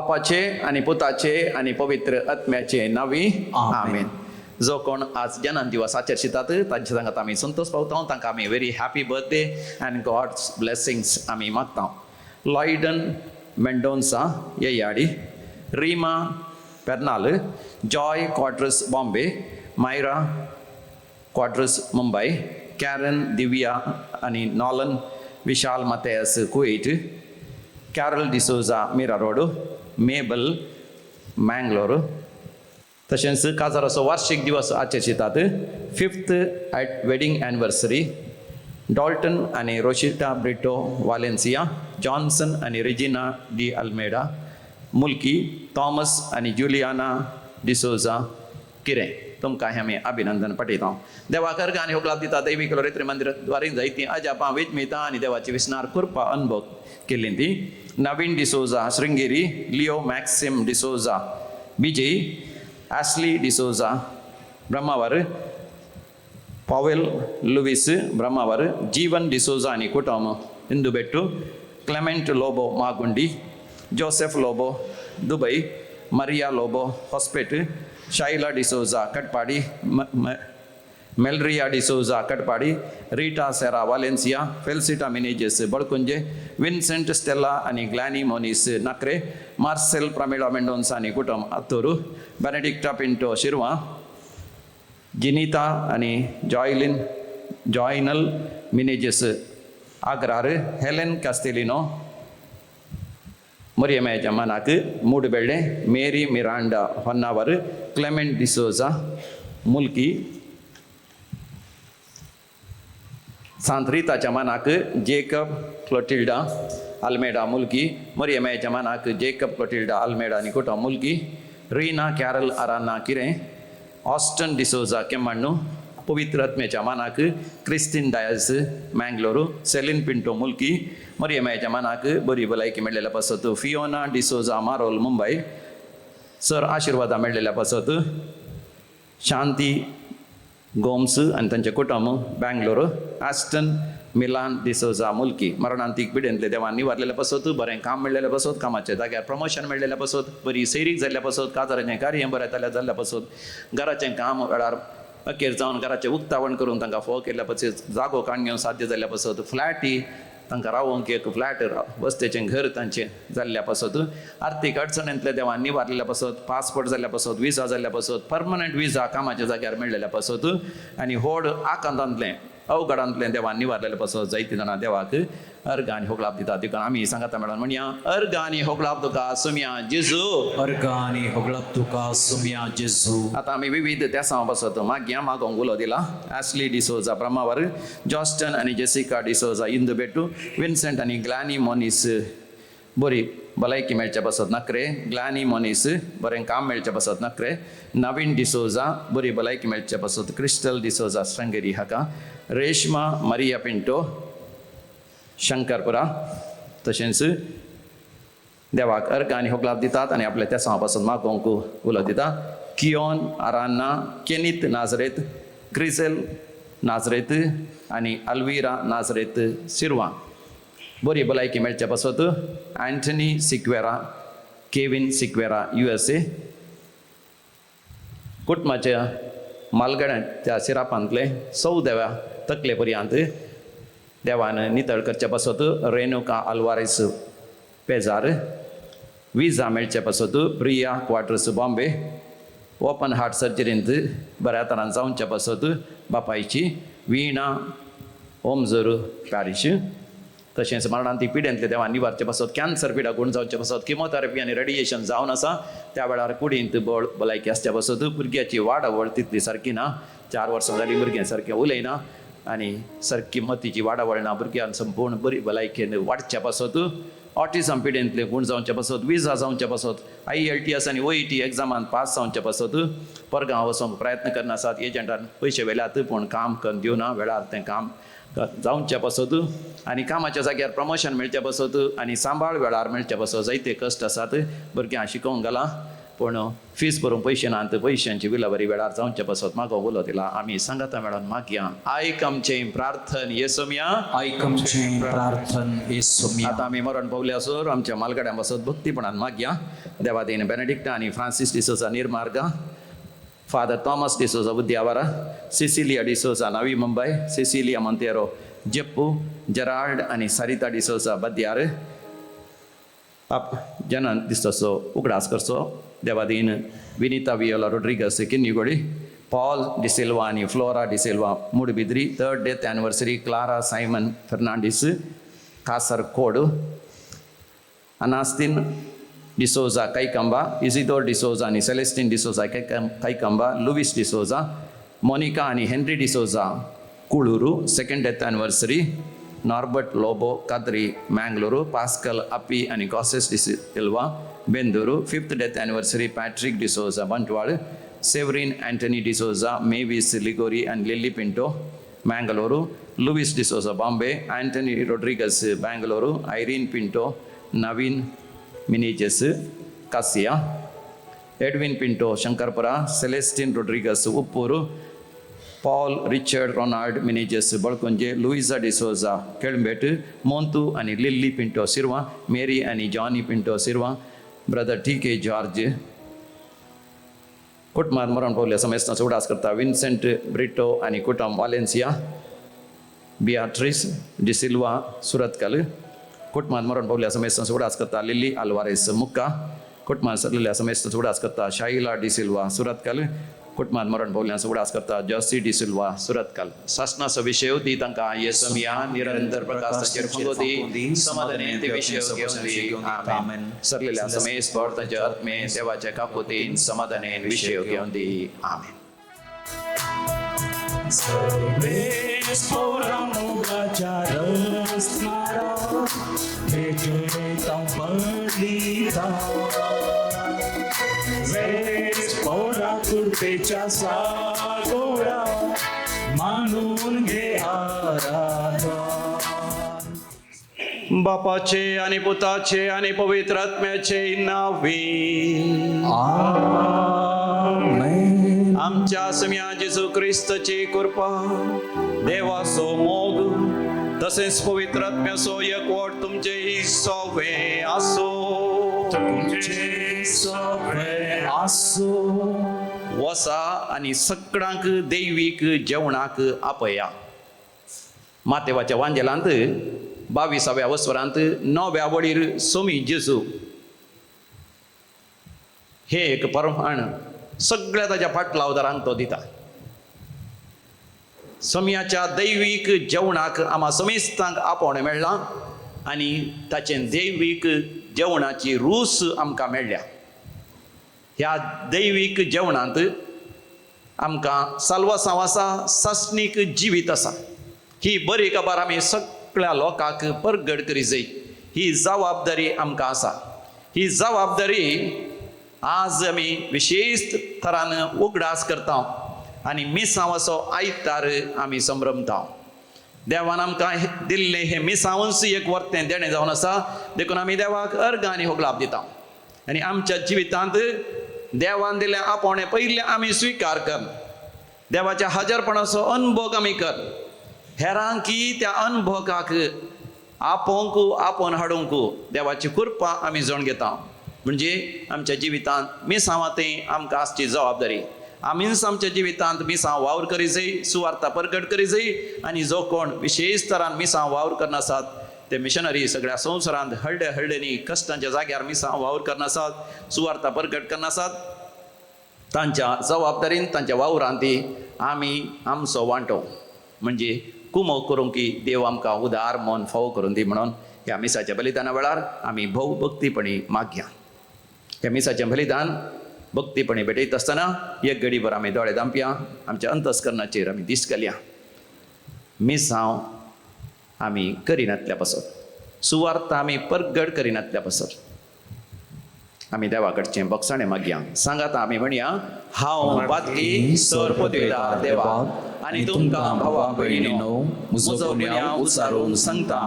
बापाचे आणि पुताचे आणि पवित्र आत्म्याचे नावी आमेन. जो कोण आज जन्मदिवस आचरतात तांचे सांगात आम्ही संतोष पावता, तांकां आम्ही very happy birthday and God's blessings आम्ही मागता. Lloydon Mendonsa Yeyyadi, Reema Pernal, Joy Quarters Bombay, Myra Quarters Mumbai, Karen Divya आणि Nolan Vishal Mathias Kuwait, Carol D'Souza Mira Road, Mabel Mangalore. तशेंच काजाराचो वार्षिक दिवस आचरतात. 5th वेडिंग एनिवर्सरी डॉल्टन आणि रोशिटा ब्रिटो वालेन्सिया, जॉन्सन आणि रेजिना डी अल्मेडा मुल्की, थॉमस आणि जुलियाना डिसोजा किरे. तुमकां आमी अभिनंदन पठयता. देवाक अर्घ आनी होगलाप दिता. दैवीक लोरेत्री मंदिराद्वारे जायतीं अजापां वेंचमेयता आनी देवाची विस्नार कृपा अनुभव केल्ली ती. Naveen D'Souza Sringeri, Leo Maxim D'Souza Bejai, Ashley D'Souza Brahmavar, Powell Lewis Brahmavar, Jeevan D'Souza आणि कुटुंब Indubettu, Clement Lobo Magundi, Joseph Lobo Dubai, Maria Lobo Hospet, Shaila D'Souza Katpadi, Melria D'Souza Katpadi, Rita Serra Valencia, Felcita Menezes Badakunje, Vincent Stella आणि ग्लॅनी मोनिस नक्रे, मार्सेल प्रमिळा मेंडोन्सा आणि कुटुंब अत्तूरू, बेनेडिक्टा पिंटो शिरवा, जिनिता आणि जॉयनल मिनेजेस आग्रार, हेलेन कास्तेलिनो मरियमेच्या मनाक मूडबेळे, मेरी मिरांडा होन्नावर, क्लेमेंट डिसोजा मुल्की, सांत्रिताच्या मनाक जेकब क्लोटिल्डा अल्मेडा मुल्की, मरियमेच्या मनाक जेकब क्लोटिल्डा अल्मेडा आणि कुटुंब मुल्की, रीना कॅरल अराना किरे, ऑस्टन डिसोजा केम्मण्णू, पवित्र आत्म्याच्या मनाक क्रिस्टीन डायस मँगलोरू, सेलिन पिंटो मुल्की, मरियमेच्या मनाक बरी भलायकी मेळलेल्या पासत फियोना डिसोजा मारोल मुंबई, सर आशिर्वादा मेळलेल्या पासत शांती गोम्स आणि त्यांचे कुटुंब बँगलोर, ॲस्टन मिलान डिसोजा मुल्की. मरणांतीक पिडेंतले देवान निवारलेल्या पासत बरें काम मेळलेल्या पासत, कामाच्या जाग्यार प्रमोशन मेळलेल्या पासत, बरी सैरीक जाल्ल्या पासत, काजाराचें कार्य बरें जाल्ल्या पासत, घराचें काम वेळार अखेर जावन घराचें उक्तावण करून तांकां फोव केल्ल्या पासत, जागो काडून साध्य जाल्ल्या पासत, फ्लॅटी तांकां रावोंक एक फ्लॅट वस्तेचें घर तांचें जाल्ल्या पासत, आर्थीक अडचणींतले देवान निवारलेल्या पासत, पासपोर्ट जाल्ल्या पासत, विजा जाल्ल्या पासत, परमनंट विजा कामाच्या जाग्यार मेळलेल्या पासत आनी व्हड आकांतांतलें अवघडांतलें देवान निवारलेल्या पासत जायतीं जाणां देवाक अर्घ आनी होगलाप दिता. देखून आमी सांगाता मेळोन म्हणया अर्घ आनी होगलाप तुका सुम्या जेजू, अर्घ आनी होगलाप तुका सुम्या जेजू. आतां आमी विविध त्यासां पासत मागया मागोंक उलो दिला. ॲस्ली डिसोजा ब्रह्मावर, जॉस्टन आनी जेसिका डिसोजा इंदुबेट्टू, विन्सेंट आनी ग्लॅनी मोनिस बरी भलायकी मेळच्या पासत नक्रे, ग्लॅनी मोनिस बरें काम मेळच्या पासत नक्रे, नवीन डिसोजा बरी भलायकी मेळच्या पासत क्रिस्टल डिसोजा श्रृंगेरी हाका, रेश्मा मरिया पिंटो शंकरपुरा. तशेंच देवाक अर्घ आनी होगलाप दितात आनी आपल्या त्या पासून मागोंक उलो दिता. कियोन आरान्ना, केनीत नाझरेत, क्रिसेल नाझरेत आनी अल्विरा नाझरेत सिरवा बरी भलायकी मेळच्या पासत, Antony Sequeira, Kevin Sequeira USA, कुटुंबाच्या मालगड्याच्या सिरापांतले देवा तकले पर्यंत देवान नितळ करच्या पासत, रेनुका आल्वारेस पेजार, विजा मेळच्या पासत, Priya Quarters Bombay, open heart सर्जरींत बऱ्या तरान जावच्या पासत बापायची, वीणा ओमजोर पॅरिश. तशेंच मरणांतीक पिडेंतले देवान निवारचे पासत, कॅन्सर पिडा गुण जावचे पासत, किमोथेरपी आनी रेडिएशन जावन आसा त्या वेळार कुडींत भलायकी आसच्या पासत, भुरग्याची वाडवळ तितली सारकी ना, 4 वर्सां जालीं भुरग्यां सारकें उलयना आनी सारकी मतीची वाडवळ ना, भुरग्यान संपूर्ण बरी भलायकेन वाडच्या पासत, ऑटिझम पिडेंतले गुण जावच्या पासत, विजा जावच्या पासत, IELTS आनी OET एग्जामांत पास जावच्या पासत, परगांव वचोंक प्रयत्न करना आसात, एजंटान पयशे वेल्यात पूण काम करून दिवना, वेळार तें काम जावच्या पासत आनी कामाच्या जाग्यार प्रमोशन मेळच्या पासत आनी सांबाळ वेळार मेळच्या पासत जायते कश्ट आसात. भुरग्यां शिकोवंक घाला पूण फीस भरूंक पयशे ना तर पयशांची विलावरी वेळार जावचे पासत मागो उलो दिला आमी सांगाता मेळोन मागया आयक आमचें प्रार्थन येसुमिया आयकमचें प्रार्थन येसुमिया. आतां आमी मरण पावल्यासर आमच्या मालगाड्यां बसत भक्तीपणान मागया देवादीन बेनेडिक्ट आनी Francis D'Souza Nirmarga Father Thomas D'Souza बुद्धियावारा Cecilia D'Souza Navi Mumbai Cecilia Monteiro Jeppu Gerald आनी सारिता डिसोजा बद्यार जनन दिसतसो उगडास करचो देवादीन Vinita Viola Rodrigues Kinnigoli Paul D'Silva आनी Flora D'Silva Moodbidri 3rd death anniversary Clara Simon Fernandes Kasaragod Anastine D'Souza Kaikamba Isidore D'Souza आनी Celestine D'Souza Kaikamba Lewis D'Souza Monica आनी Henry D'Souza Kuloor 2nd death anniversary नार्बर्ट Lobo Kadri Mangaluru Pascal अपी आनी गॉसेस D'Silva Benduru 5th death anniversary Patrick D'Souza Bantwal Severine Antony D'Souza Mavis Ligory and Lily Pinto Mangaluru Lewis D'Souza Bombay Antony Rodrigues Bengaluru Irene Pinto Naveen Menezes कासिया Edwin Pinto Shankarpura Celestine Rodrigues Uppoor Paul Richard Ronald Menezes Balkunje Louisa D'Souza केळंबेट मोंतू आनी Lily Pinto Shirva Mary आनी Johnny Pinto Shirva brother TK. George कुटुंबात मरण पावल्या समेस्तांचो उडास करता विन्सेंट ब्रिटो आनी कुटुंब वालेन्सिया बियाट्रिस डिसिल्वा सुरतकल कुटुंबात मरण पावल्या समेस्तांचो उडास करता लिली आल्वारेस मुक्का कुटुंबात सरलेल्या समेस्तांचो उडास करता शाइला डिसिल्वा सुरतकल कुटुंबात मरण पावल्याचो उडास करता जॉसी डिसिल्वा सुरतकल शासनाचो विशय दी तांकां येसुमिया निरंतर प्रकाशाचेर फंगोदी समाधान ते विशय घेवन आमेन सरलेल्या समेस भर तांच्या आत्मे देवाच्या काकुतीन समाधान विशय घेवन दी आमेन सर्वेस पोरामुगाच्या रस्त्यारा भेटून पडलीता वेस पोरा कुर्तेच्या सागोळा मानून घे आराधन बापाचे आणि पुताचे आणि पवित्र आत्म्याचे नावी आमेन. आमच्या सम्या जेजू ख्रिस्ताची कृपा देवाचो मोग तसेच पवित्र आत्म्याचो एकवट तुमचे सोवे आसो तुमचे सगळे आसो वसा आणि सगळ्यांक दैवीक जेवणाक आपया मातेवाच्या वांजेलांत 22व्या वस्वरांत 9व्या वडीर सोमी जेजू हे एक परमाण सगळ्या ताच्या फाटलावदारांक तो दिता सोम्याच्या दैवीक जेवणाक आम्हा समेस्तांक आपोवणें मेळ्ळां आनी ताचें दैवीक जेवणाची रूस आमकां मेळ्ळ्या ह्या दैवीक जेवणांत आमकां साल्वासांव आसा सासणीक जिवीत आसा ही बरी खबर आमी सगळ्या लोकांक परगट करी जाय ही जबाबदारी आमकां आसा ही जबाबदारी आज आमी विशेष तरान उगडास करता आनी मिसांवाचो आयतार आमी संभ्रमता देवान आमकां दिल्लें हें मिसांवच एक वर्तें देणें जावन आसा देखून आमी देवाक अर्घ आनी होगलाप दिता आनी आमच्या जिवितांत देवान दिल्लें आपोवणें पयलें आमी स्विकार कर देवाच्या हजरपणाचो अनुभव आमी कर हेरांकी त्या अनुभवाक आपोवंक आपोवन हाडूंक देवाची कृपा आमी जाण घेता म्हणजे आमच्या जिवितांत मिसांवांतय आमकां आसची जबाबदारी आमीच आमच्या जिवितांत मिसांव वावर करी जाय सुवार्ता परगट करी जाय आनी जो कोण विशेष तरान मिसांव वावर करनासात ते मिशनरी सगळ्या संवसारांत हळड्यांनी कश्टांच्या जाग्यार मिसांव वावर करनासात सुवार्ता परगट करनासात तांच्या जबाबदारीन तांच्या वावरांत आमी आमचो वांटो म्हणजे कुमो करूंक की देव आमकां उदार मन फावो करून दी म्हणून ह्या मिसाच्या बलिदाना वेळार आमी भोव भक्तीपणी मागया ह्या मिसाचें बलिदान भक्तीपणी भेटयत आसतना एक घडीभर आमी दोळे धांपया आमच्या अंतस्करणाचेर आमी दिश्ट घालया मिसांव आमी करिनातल्या पासत सुवार्ता आमी परगट करिनातल्या पासत आमी देवा कडचें बक्षाणें मागया सांगात आमी म्हणया हांव पातकी सर पदवेदार देवा आनी तुमकां भावा भयणीनो म्हजो गुन्यांव उचारून सांगता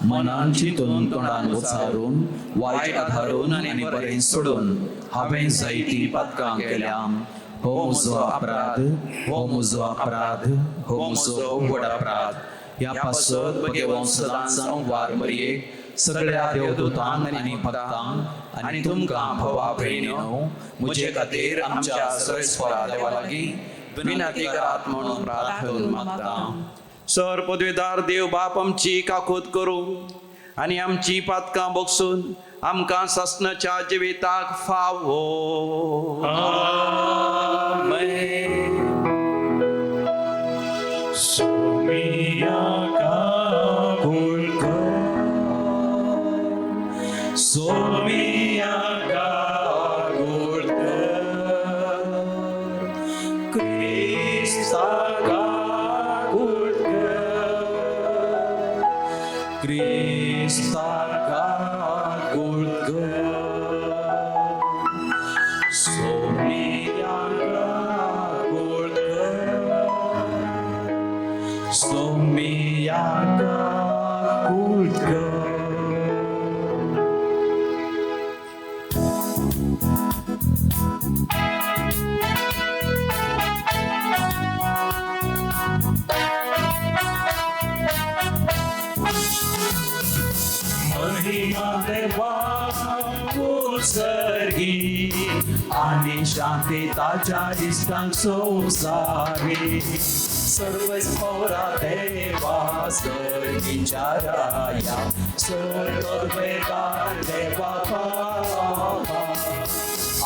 मनान चिंतून तोंडान उचारून वाईट आधारून आनी बरें सोडून हांवें जायतीं पातकां केल्यां हो म्हजो अपराध हो म्हजो अपराध हो म्हजो व्हड अपराध ह्या पासत बगे वंशजांचो वार मरयेक सगळ्या देवदूतांक आनी भक्तांक आनी तुमकां भावा भयणीनो म्हजे खातीर आमच्या सर्वेस्परा देवा लागीं विनंती करात म्हणून प्रार्थना मागता. सर पदवेदार देव बाप आमची काकूत करूं आनी आमची पातकां बगसून आमकां ससनाच्या जिविताक फावो. सोमिया काकूल सोमिया काकूल क्रिस्ता काकूल क्रिस्ता काकूळ सोमिया काकूल सोमिया काकूल महिमा देवा सर्गी आणि शांती ताच्या इष्टांक संसारी सर्वस्परा देवा सर्गीच्या राया सर्वेदार देवा बाबा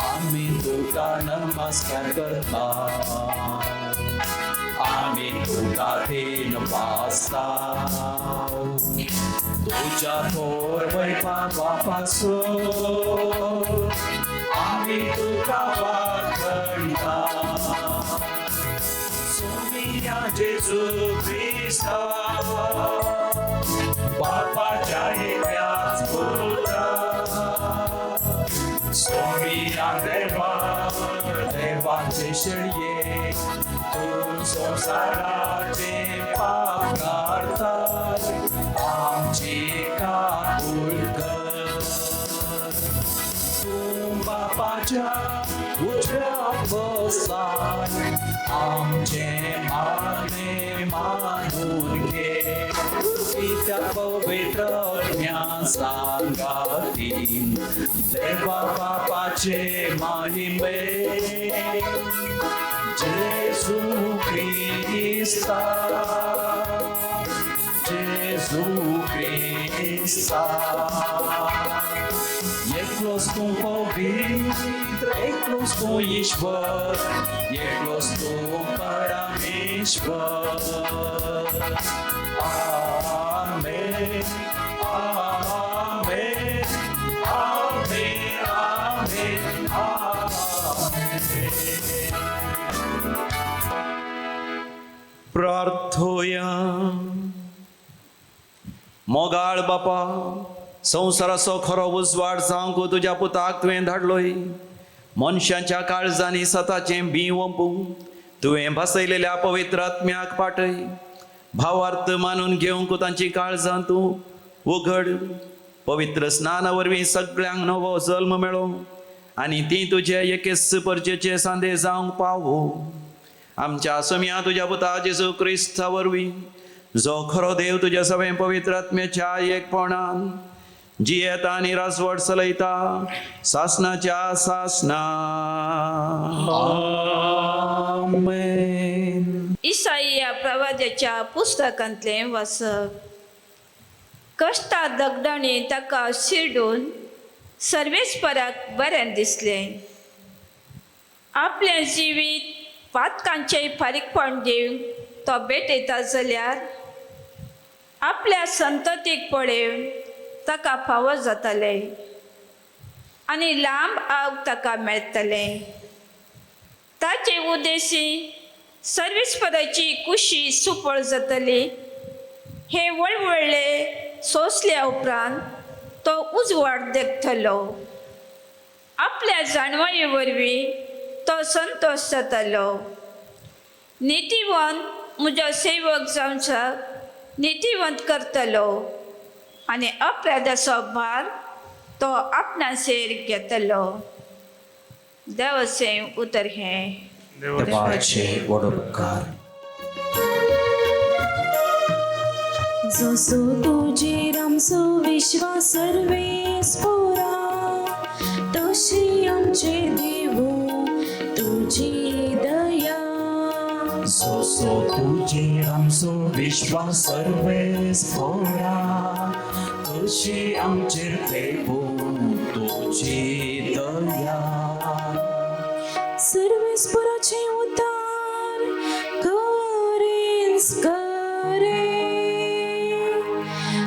आम्ही तुका नमस्कार करता आम्ही तुका दिन वाचता तुझ्या थोर वैभवापासून आम्ही तुका वाखणता. सोमिया जेजू ख्रिस्ता बापाच्या एकट्याच पुत्रा सोमिया देवा देवाचे शेळये तू संसाराचे पाप काढतात आमची काकूळ कर. तू बापाच्या उजव्यात बसलाय आमचे मागणे मानून घे त्या पवित्र ज्ञान सांगातीन देवा बापाचे महिमे जेजू ख्रिस्ता जेजू ख्रिस्ता एकलोच तू पवित्र एकलोच तू ईश्वर एकलोच तू परमेश्वर. आमेन आमेन आमेन आमेन आमेन. प्रार्थोया. मोगाळ बापा संसाराचो खरो उजवाड जावंक तुज्या पुताक तुवें धाडलोय मनशांच्या काळजांनी सताचें बी वंपूंक तुवें बसयलेल्या पवित्र आत्म्याक पाठय भावार्थ मानून घेवंक तांची काळजां तूं उघड पवित्र स्नाना वरवीं सगळ्यांक नवो जल्म मेळो आनी ती तुजे एकेच परचेचे सांदे जावंक पावो आमच्या सोम्या तुज्या पुता जेजू क्रिस्ता वरवीं जो खरो देव तुज्या सगळें पवित्र आत्म्याच्या एकपणान जियेता आनी रासवट चलयता सासनाच्या सासना. आमेन. इसाया प्रवाद्याच्या पुस्तकांतलें वाचप. कश्टा दगडांनी ताका शिरडून सर्वेस्पराक बरें दिसलें. आपलें जिवीत पातकांचें फारीकपण दिवंक तो भेटयता जाल्यार आपल्या संततीक पळोवन ताका फावो जातालें आनी लांब आग ताका मेळटलें. ताचे उद्देशी सर्वेस्पराची कुशी सुपळ जातली. हे वळवळ्ळे सोंसल्या उपरांत तो उजवाड देखतलो. आपल्या जाणवाये वरवीं तो संतोश जातालो. नितीवंत म्हजो सेवक जावंक नितीवंत करतलो आणि अपराधाचो भार तो आपणाचेर घेतलो. देवाचें उतर हें. देवाचे व्हड उपकार. जसो तुजेर आमचो विश्वास सर्वेस पोरा, तशी आमचे देव तुजी दया. जसो तुजेर आमचो विश्वास सर्वेस पोरा, तशी आमचेर देव तुजी दया. सर्वेस पोराचे उद्धार करेस करे,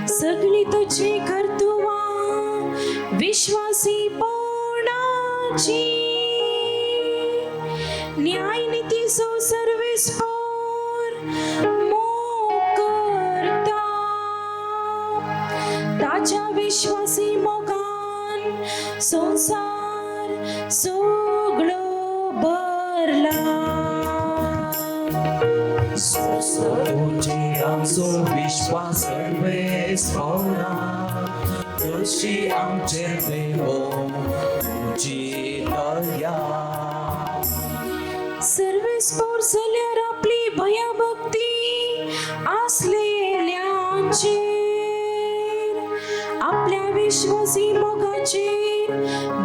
सगळी तुजी कर्तुवा विश्वासी पोणाची. न्याय नीतीचो सर्वेस पोर मोग करता, ताच्या विश्वासी मोगान संसार सगळो भरला. जसो तुजेर आमचो विश्वास सर्वेस पोरा, तशी आमचेर देव तुजी दया. सर्वेस पोर जाल्यार आपली भयभक्ती आसलेल्यांचेर, आपल्या विश्वासी मोगाचेर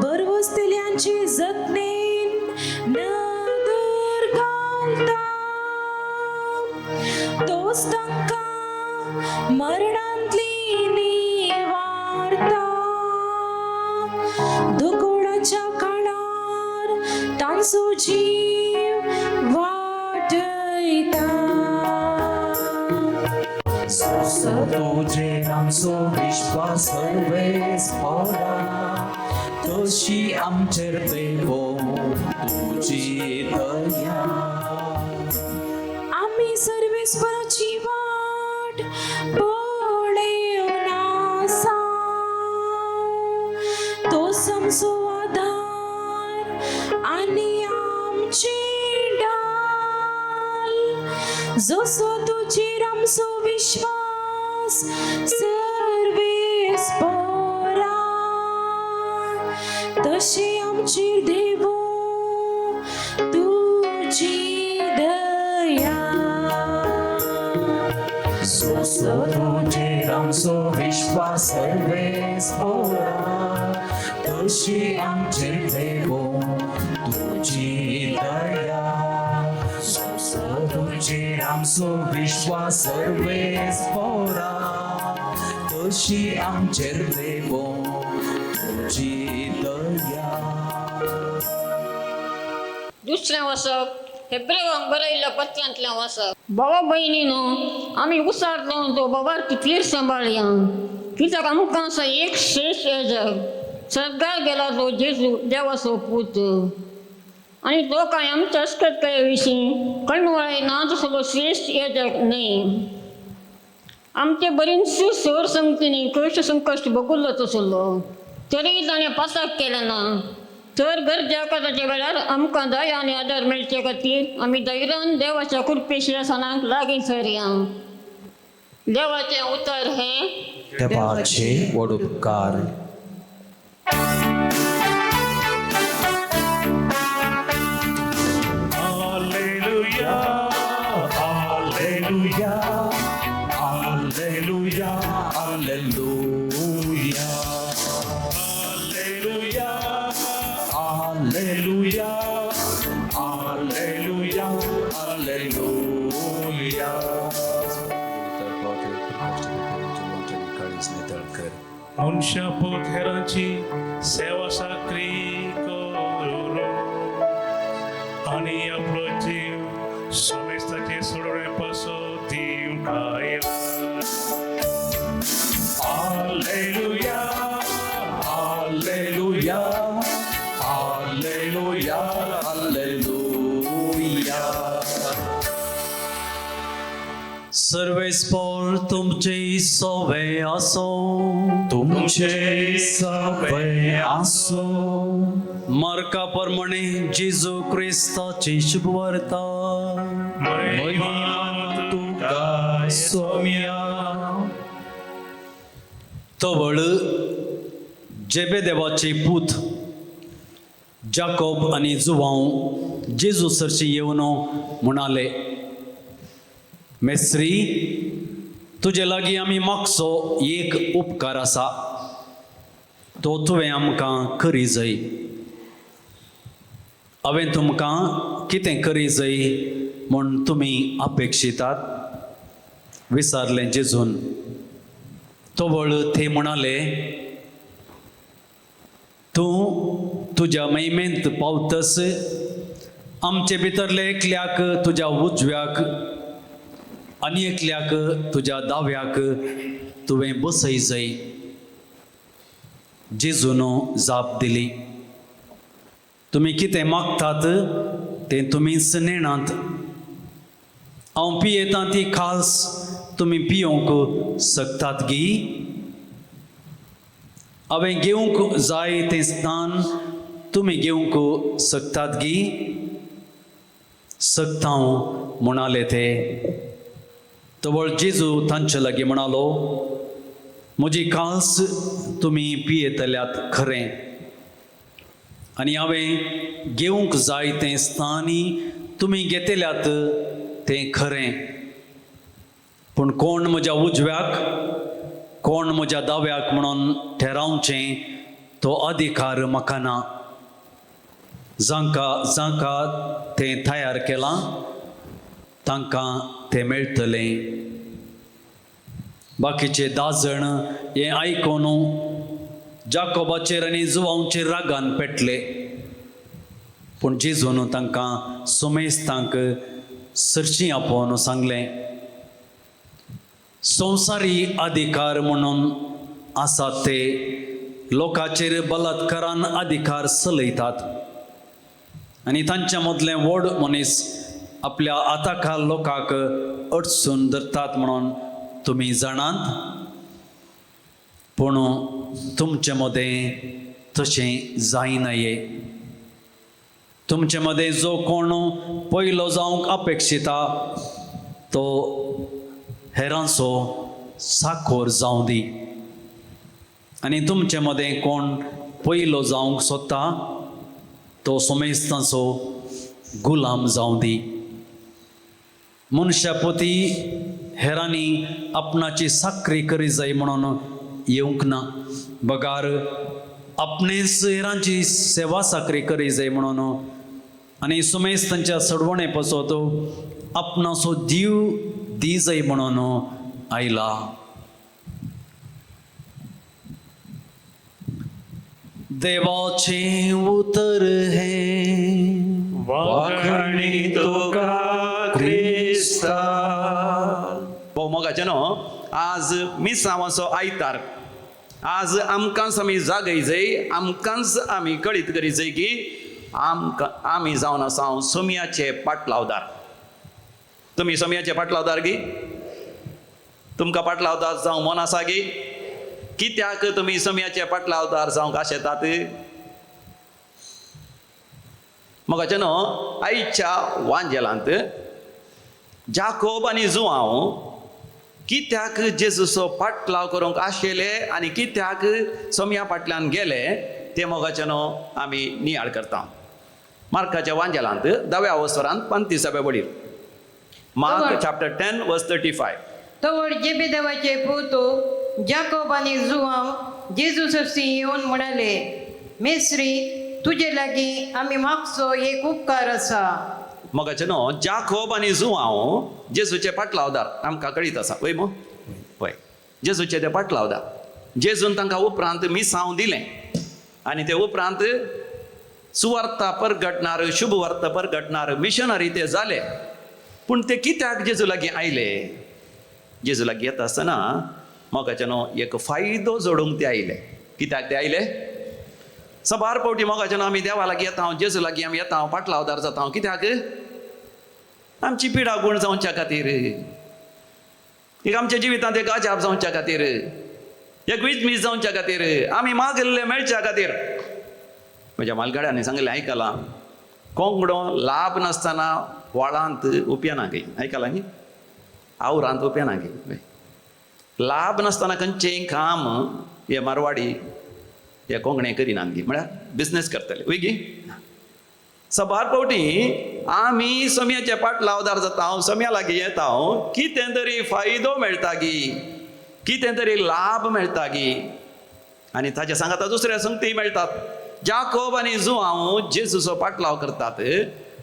बरवसलेल्यांचे जतनेन नदर घालता. तोच तांकां मरणांतली निवारता, दुकोडाच्या काळार तांचो जीव वाटयता. जसो तुजेर आमचो विश्वास सर्वेस पोरा, तशी आमचेर देव तुजी दया. आम्ही सर्वेस्पराची वाट पळयना तो आमचो आधार आनी आमचे डाल. जसो तुजेर आमचो विश्वास सर्वेस पोरा, तशी आमचेर देव तुजी दया. जसो तुजेर आमचो विश्वास सर्वेस पोरा, तशी आमचेर देव तुजी दया. जसो तुजेर आमचो विश्वास सर्वेस पोरा, तशी आमचेर देव तुजी दया. दुसरें वचप हेब्रेवांक बरयल्ल्या पत्रांतल्यान वचप. भावा भयणीनो, आमी उसार जावन तो बाबार कितलेर सांबाळया, कित्याक आमकां असो एक श्रेश्ठ याजक सद्दां गेला तो जेजू देवाचो पूत, आनी तो काय आमच्या अस्कताये विशीं कणवळे ना तसलो श्रेश्ठ याजक न्ही. आमचे बरीचशी सर संगतींनी कश्ट संकश्ट भोगुल्लो तसलो, तरी ताणें पासाक केलें ना. तर गरजे आकाराच्या वेळार आमकां दया आनी आदार मेळचे खातीर आमी धैर्यान देवाच्या कृपेशी आसनाक लागीं सरया. देवाचें उतर हें. देवाचे व्हड उपकार. Alleluia, alleluia, alleluia, alleluia. Alleluia, alleluia, alleluia, alleluia. मनुष्य पोथेरांची सेवा साकरी करू आणि आपलो जीव समेस्ताचे सोडण्यापासून दिव खायला. Alleluia, alleluia, alleluia, alleluia. सर्वेस्पोर तुमचे सवे असो, तुमचे सवे असो. मार्का प्रमाणे जेजू क्रिस्ताची शुभ वार्ता. महिमा तुका सौम्या. तवळ जेबेदेवाचे पूत जाकोब आणि जुवांव जेजू सरशी येवन म्हणाले, मेस्त्री, तुजे लागीं आमी मागचो एक उपकार आसा, तो तुवें आमकां करी जाय. हांवें तुमकां कितें करी जाय म्हूण तुमी अपेक्षितात? विचारलें जेजून. तवळ ते म्हणाले, तूं तुज्या महिमेंत पावतस, आमचे भितरले एकल्याक तुज्या उजव्याक आनी एकल्याक तुज्या दाव्याक तुवें बसय जाय. जेजून जाप दिली, तुमी कितें मागतात तें तुमीच नेणात. हांव पियेतां ती खास तुमी पियोंक शकतात गी. हांवें घेवंक जाय तें स्नान तुमी घेवंक शकतात गी. सकता म्हणाले ते. तवळ जेजू तांचे लागीं म्हणालो, म्हजी काल्स तुमी पियेतल्यात खरें, आनी हांवें घेवंक जाय तें स्नानी तुमी घेतल्यात तें खरें. पूण कोण म्हज्या उजव्याक, कोण म्हज्या दाव्याक म्हणून ठरावचें तो अधिकार म्हाका ना. जांकां तें तयार केलां तांकां तें मेळटलें. बाकीचे 10 जाण हें आयकून जाकोबाचेर आनी जुवांवचेर रागान पेटले. पूण जेजून तांकां सुमेस्तांक सरशी आपोवन सांगलें, संवसारी अधिकार म्हणून आसात ते लोकांचेर बलात्कारान अधिकार चलयतात, आनी तांच्या मदलें व्हड मनीस आपल्या आताखाल लोकांक अडचून धरतात म्हणून तुमी जाणात. पूण तुमचे मदें तशें जाय नये. तुमचे मदें जो कोण पयलो जावंक अपेक्षिता तो हेरांचो साखोर जावं दी, आनी तुमचे मदें कोण पयलो जावंक सोदता तो सुमेस्तांचो गुलाम जावं दी. मनशापोती हेरांनी आपणाची साखरी करी जाय म्हणून येवंक ना, बगार आपणेच हेरांची सेवा साखरी करी जाय म्हणून आनी सुमेस्तांच्या सडवणे पसोत आपणाचो जीव दी जाय म्हणून आयला. देवाचे उतर हे वाखाणी तुका क्रिस्ता. पळय मोगाचे न्हू, आज मिसांवाचो आयतार. आज आमकांच आमी जागय जाय, आमकांच आमी कळीत करी जाय की आमी जावन आसा सोम्याचे पाटलावदार. तुमी सोम्याचे पाटलावदार गी? तुमकां पाटलावदार जावं मन आसा गी? कित्याक तुमी सोम्याचे पाटलावदार जावंक आशेतात? मोगाचे न्हू, आयच्या वांजेलांत जाकोब आनी जुवांव कित्याक जेजूचो पाटलाव करूंक आशिल्ले आनी कित्याक सोम्या फाटल्यान गेले ते मोगाचे न्हू आमी नियाळ करता. मार्काच्या वांजेलांत 10व्या वसरांत 35व्या वडीर, मार्क चॅप्टर 10 वर्स 35. तवळ जेबेदेवाचे पोतो जाकोब आनी जुवांव जेजू सरसी येवन म्हणाले, मेस्त्री, तुजे लागीं आमी मागचो एक उपकार आसा. मोगाचे न्हू, जाकोब आनी जुवांव जेजूचे पाटलावदार आमकां कळीत आसा पळय मो. पळय जेजूचे ते पाटलावदार. जेजून तांकां उपरांत मिसांव दिलें आनी ते उपरांत सुवार्ता परगटणार, शुभ वार्ता परगटणार मिशनरी ते जाले. पूण ते कित्याक जेजू लागीं आयले? जेजू लागीं येता आसतना मोगाचे न्हू एक फायदो जोडूंक ते आयले. कित्याक ते आयले? सबार पावटी मोगाचे न्हू आमी देवा लागीं येता, जेजू लागीं आमी येता, पाटलावदार जाता. कित्याक? आमची पिडा गुण जावच्या खातीर, एक आमच्या जिवितांत एक अजाप जावच्या खातीर, एक विजमीस जावच्या खातीर, आमी मागले मेळच्या खातीर. म्हज्या मालगाड्यांनी सांगलें आयकलां, कोंगडो लाभ नासतना वळांत उपेना गे. आयकलां न्ही? आवरांत उपेना गे. लाभ नासतना खंयचेय काम हे मारवाडी हे कोंकणे करिनात गी, म्हळ्यार बिझनेस करतले वय गी. सबार फावटी आमी सम्याचे पाटलावदार जाता, सम्या लागीं येता, कितें तरी फायदो मेळटा गी, कितें तरी लाभ मेळटा गी, आनी ताच्या सांगाता दुसऱ्या संगती मेळटात. जाकोब आनी जुआंव जेजूचो पाटलाव करतात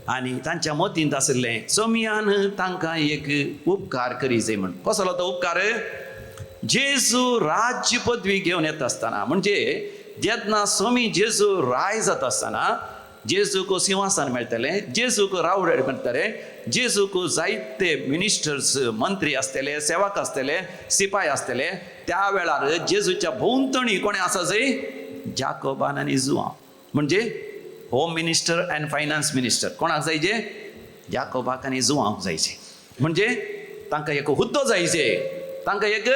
आनी तांच्या मतींत आशिल्लें सम्यान तांकां एक उपकार करी जाय म्हण. कसलो तो उपकार? जेजू राज्य पदवी घेवन येता आसतना, म्हणजे जेन्ना स्वामी जेजू राय जाता आसतना जेजूक सिंहासन मेळटलें, जेजूक रावड मेळटले, जेजूक जायते मिनिस्टर्स मंत्री आसतले, सेवक आसतले, सिपाय आसतले. त्या वेळार जेजूच्या भोंवतणी कोणें आसा जाय? जाकोबान आनी जुआंव, म्हणजे home minister and finance minister कोणाक जायचे? जाकोबाक आनी जुआंव जायचे. म्हणजे तांकां एक हुद्दो जायचे, तांकां एक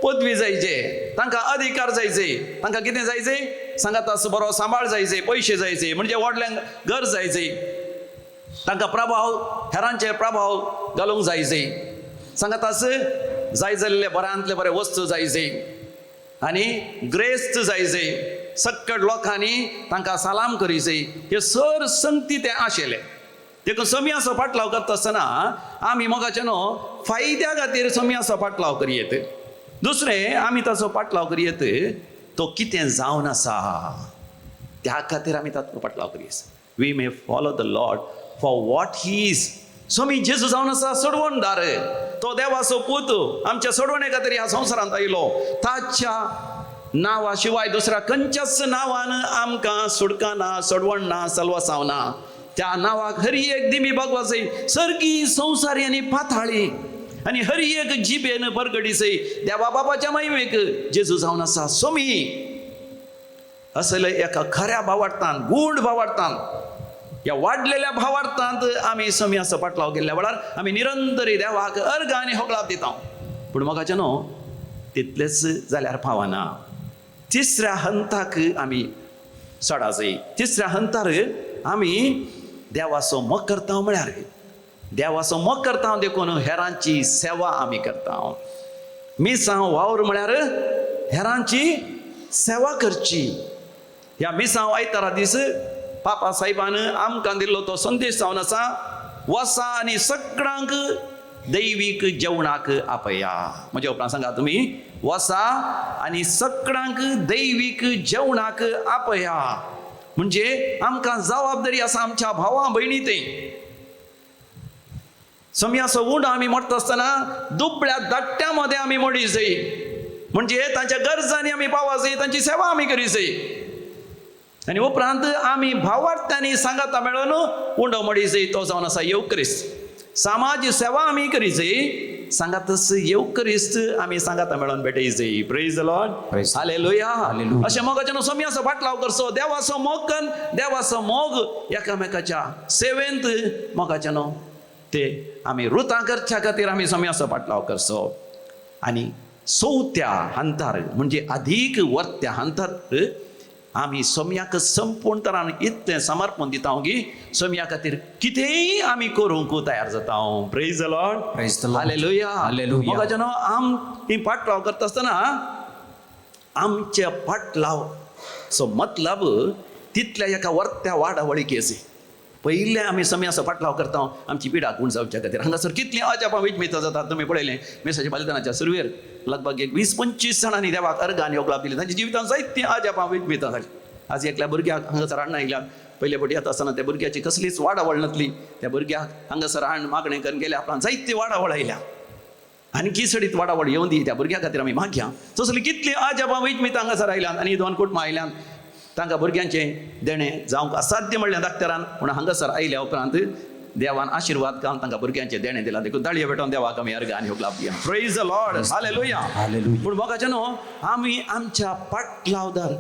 पदवी जायचे, तांकां अधिकार जायचे, तांकां कितें जायचे? सांगात बरो सांबाळ जायचे, पयशे जायचे, म्हणजे व्हडल्यांक घर जायचे, तांकां प्रभाव, हेरांचेर प्रभाव घालूंक जायचे. सांगात जाय जाल्ले बऱ्यांतले बरे वस्तू जायचे आनी ग्रेस्त जायचे, सक्कड लोकांनी तांकां सलाम करीचे. हे सर संगती ते आशिल्ले. देखून सम्याचो पाटलाव करता आसतना आमी मोगाचे न्हू फायद्या खातीर सम्याचो पाटलाव करयेत. दुसरें आमी ताचो पाटलाव करयेत तो कितें जावन आसा त्या खातीर आमी ताचो पाटलाव करयेत. We may follow the Lord for what he is. स्वामी जेजू जावन आसा सोडवणदार, तो देवाचो पूत आमच्या सोडवणे खातीर ह्या संवसारांत आयलो. ताच्या नांवा शिवाय दुसऱ्या खंयच्याच नांवान आमकां सुडका ना, सोडवण ना, सल्वसाव ना. त्या नांवाक हर एक दिमी भगवाचय, सर्गी संवसारी आनी पाताळी आनी हर एक जिबेन परगडीचय देवा बापाच्या महिमेक जेजू जावन आसा. स्वामी असले एका खऱ्या भावार्थान, गूढ भावार्थान, या वाडलेल्या भावार्थांत आमी सम्याचो पाटलाव केल्ल्या वेळार आमी निरंतरी देवाक अर्घ आनी होगळाप दिता. पूण मोगाचें न्हू तितलेंच जाल्यार फावना. तिसऱ्या हंताक आमी सोडा जाय. तिसऱ्या हंतार आमी देवाचो मोग करता, म्हळ्यार देवाचो मोग करता देखून हेरांची सेवा आमी करता. मिसांव वावर म्हळ्यार हेरांची सेवा करची. ह्या मिसांव आयतारा दीस पापा साहेबान आमकां दिल्लो तो संदेश जावन आसा, वसा आनी सगळ्यांक दैवीक जेवणाक आपया. म्हज्या उपरांत सांगा तुमी, वसा आनी सगळ्यांक दैवीक जेवणाक आपया. म्हणजे आमकां जबाबदारी आसा आमच्या भावां भयणींतय. सम्याचो उंड आमी मोडटा आसतना दुबळ्या धाकट्या मध्ये आमी मोडी जाय, म्हणजे तांच्या गरजांनी आमी पावा जाय, तांची सेवा आमी करी जाय. आनी उपरांत आमी भावार्थ्यांनी सांगाता मेळून उंडो मोडी जाय. तो जावन आसा येवक्रिस्त. समाज सेवा आमी करी जाय, सांगातच येवक्रिस्त आमी सांगाता मेळून भेटय जाय. Praise the Lord, hallelujah. अशें मोगाचें सम्याचो पाटलाव करचो, देवाचो मोग कर, देवाचो मोग एकामेकाच्या सेवेंत मोगाचें न्हू ते आमी रुतां करच्या खातीर आमी सम्याचो पाटलाव करचो. आनी चवथ्या हंतार म्हणजे अधिक वर्त्या हंतार आमी सम्याक संपूर्ण तरान इतलें समर्पण दिता की सम्या खातीर कितेंय आमी करूंक तयार जाता. Praise the Lord, Praise the Lord. Hallelujah. Hallelujah. मोगाचें न्हू आमी पाटलाव करता आसतना आमच्या पाटलावचो मतलब तितल्या एका वर्त्या वाडावळीक आसा. पयले आमी सम्याचो पाटलाव करता आमची पिडा गुण जावच्या खातीर. हांगासर कितलीं अजापां विजमितां जातात तुमी पळयलें. मेसाच्या बलिदानाच्या सुरवेर लगभग एक 20-25 जाणांनी देवाक अर्घ आनी होगळाप दिले. तांच्या जिवितांत जायतीं अजापां विजमितां जालीं. आज एकल्या भुरग्याक हांगासर हाडून आयल्यात. पयले फावटी येता आसतना त्या भुरग्याची कसलीच वाडावळ नासली. त्या भुरग्याक हांगासर हाडून मागणें करून गेल्या आपणाक जायती वाडावळ आयल्या. आनी किसडीत वाडावळ येवन दी त्या भुरग्या खातीर आमी मागया. तसलीं कितलीं अजापां विजमितां हांगासर आयल्यात आनी 2 कुटुंबां आयल्यात. तांकां भुरग्यांचें देणें जावंक असाध्य म्हणलें धाकट्यारान. पूण हांगासर आयल्या उपरांत देवान आशिर्वाद घालून तांकां भुरग्यांचें देणें दिलां. देखून ताळयो भेटोवन देवाक आमी अर्घ आनी होगळाप दिया. Praise the Lord, hallelujah. पूण मोगाचें न्हू आमी आमच्या पाटलावदार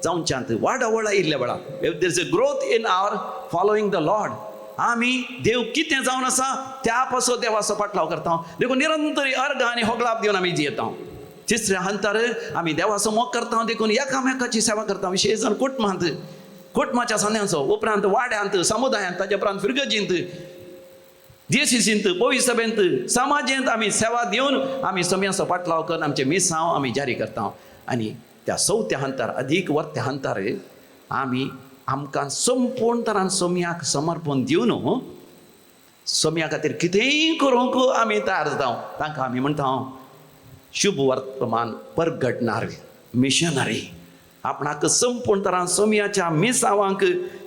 जावच्यात वाडावळ आयिल्ल्या वेळार there is a growth in our following the Lord. आमी देव कितें जावन आसा त्या पासून देवाचो पाटलाव करता. देखून निरंतरी अर्घ आनी होगळाप दिवन आमी जियेता. तिसऱ्या हंतार आमी देवाचो मोग करता. देखून एकामेकाची सेवा करता. विशेश जावन कुटुंबाच्या सांद्यांचो, उपरांत वाड्यांत, समुदायांत, ताचे उपरांत फिरगजींत देशींत पवित्र सभेंत समाजेंत आमी सेवा दिवन आमी सोम्याचो पाटलाव करून आमचे मिसांव आमी जारी करता आनी त्या चवथ्या हंतार अदीक वर्त्या हंतार आमी आमकां संपूर्ण तरान सोम्याक समर्पण दिवन सोम्या खातीर कितेंय करूंक आमी तयार जाता तांकां आमी म्हणटा शुभ वर्तमान परगटणारे मिशनरी आपणाक संपूर्ण तरान सोम्याच्या मिसावांक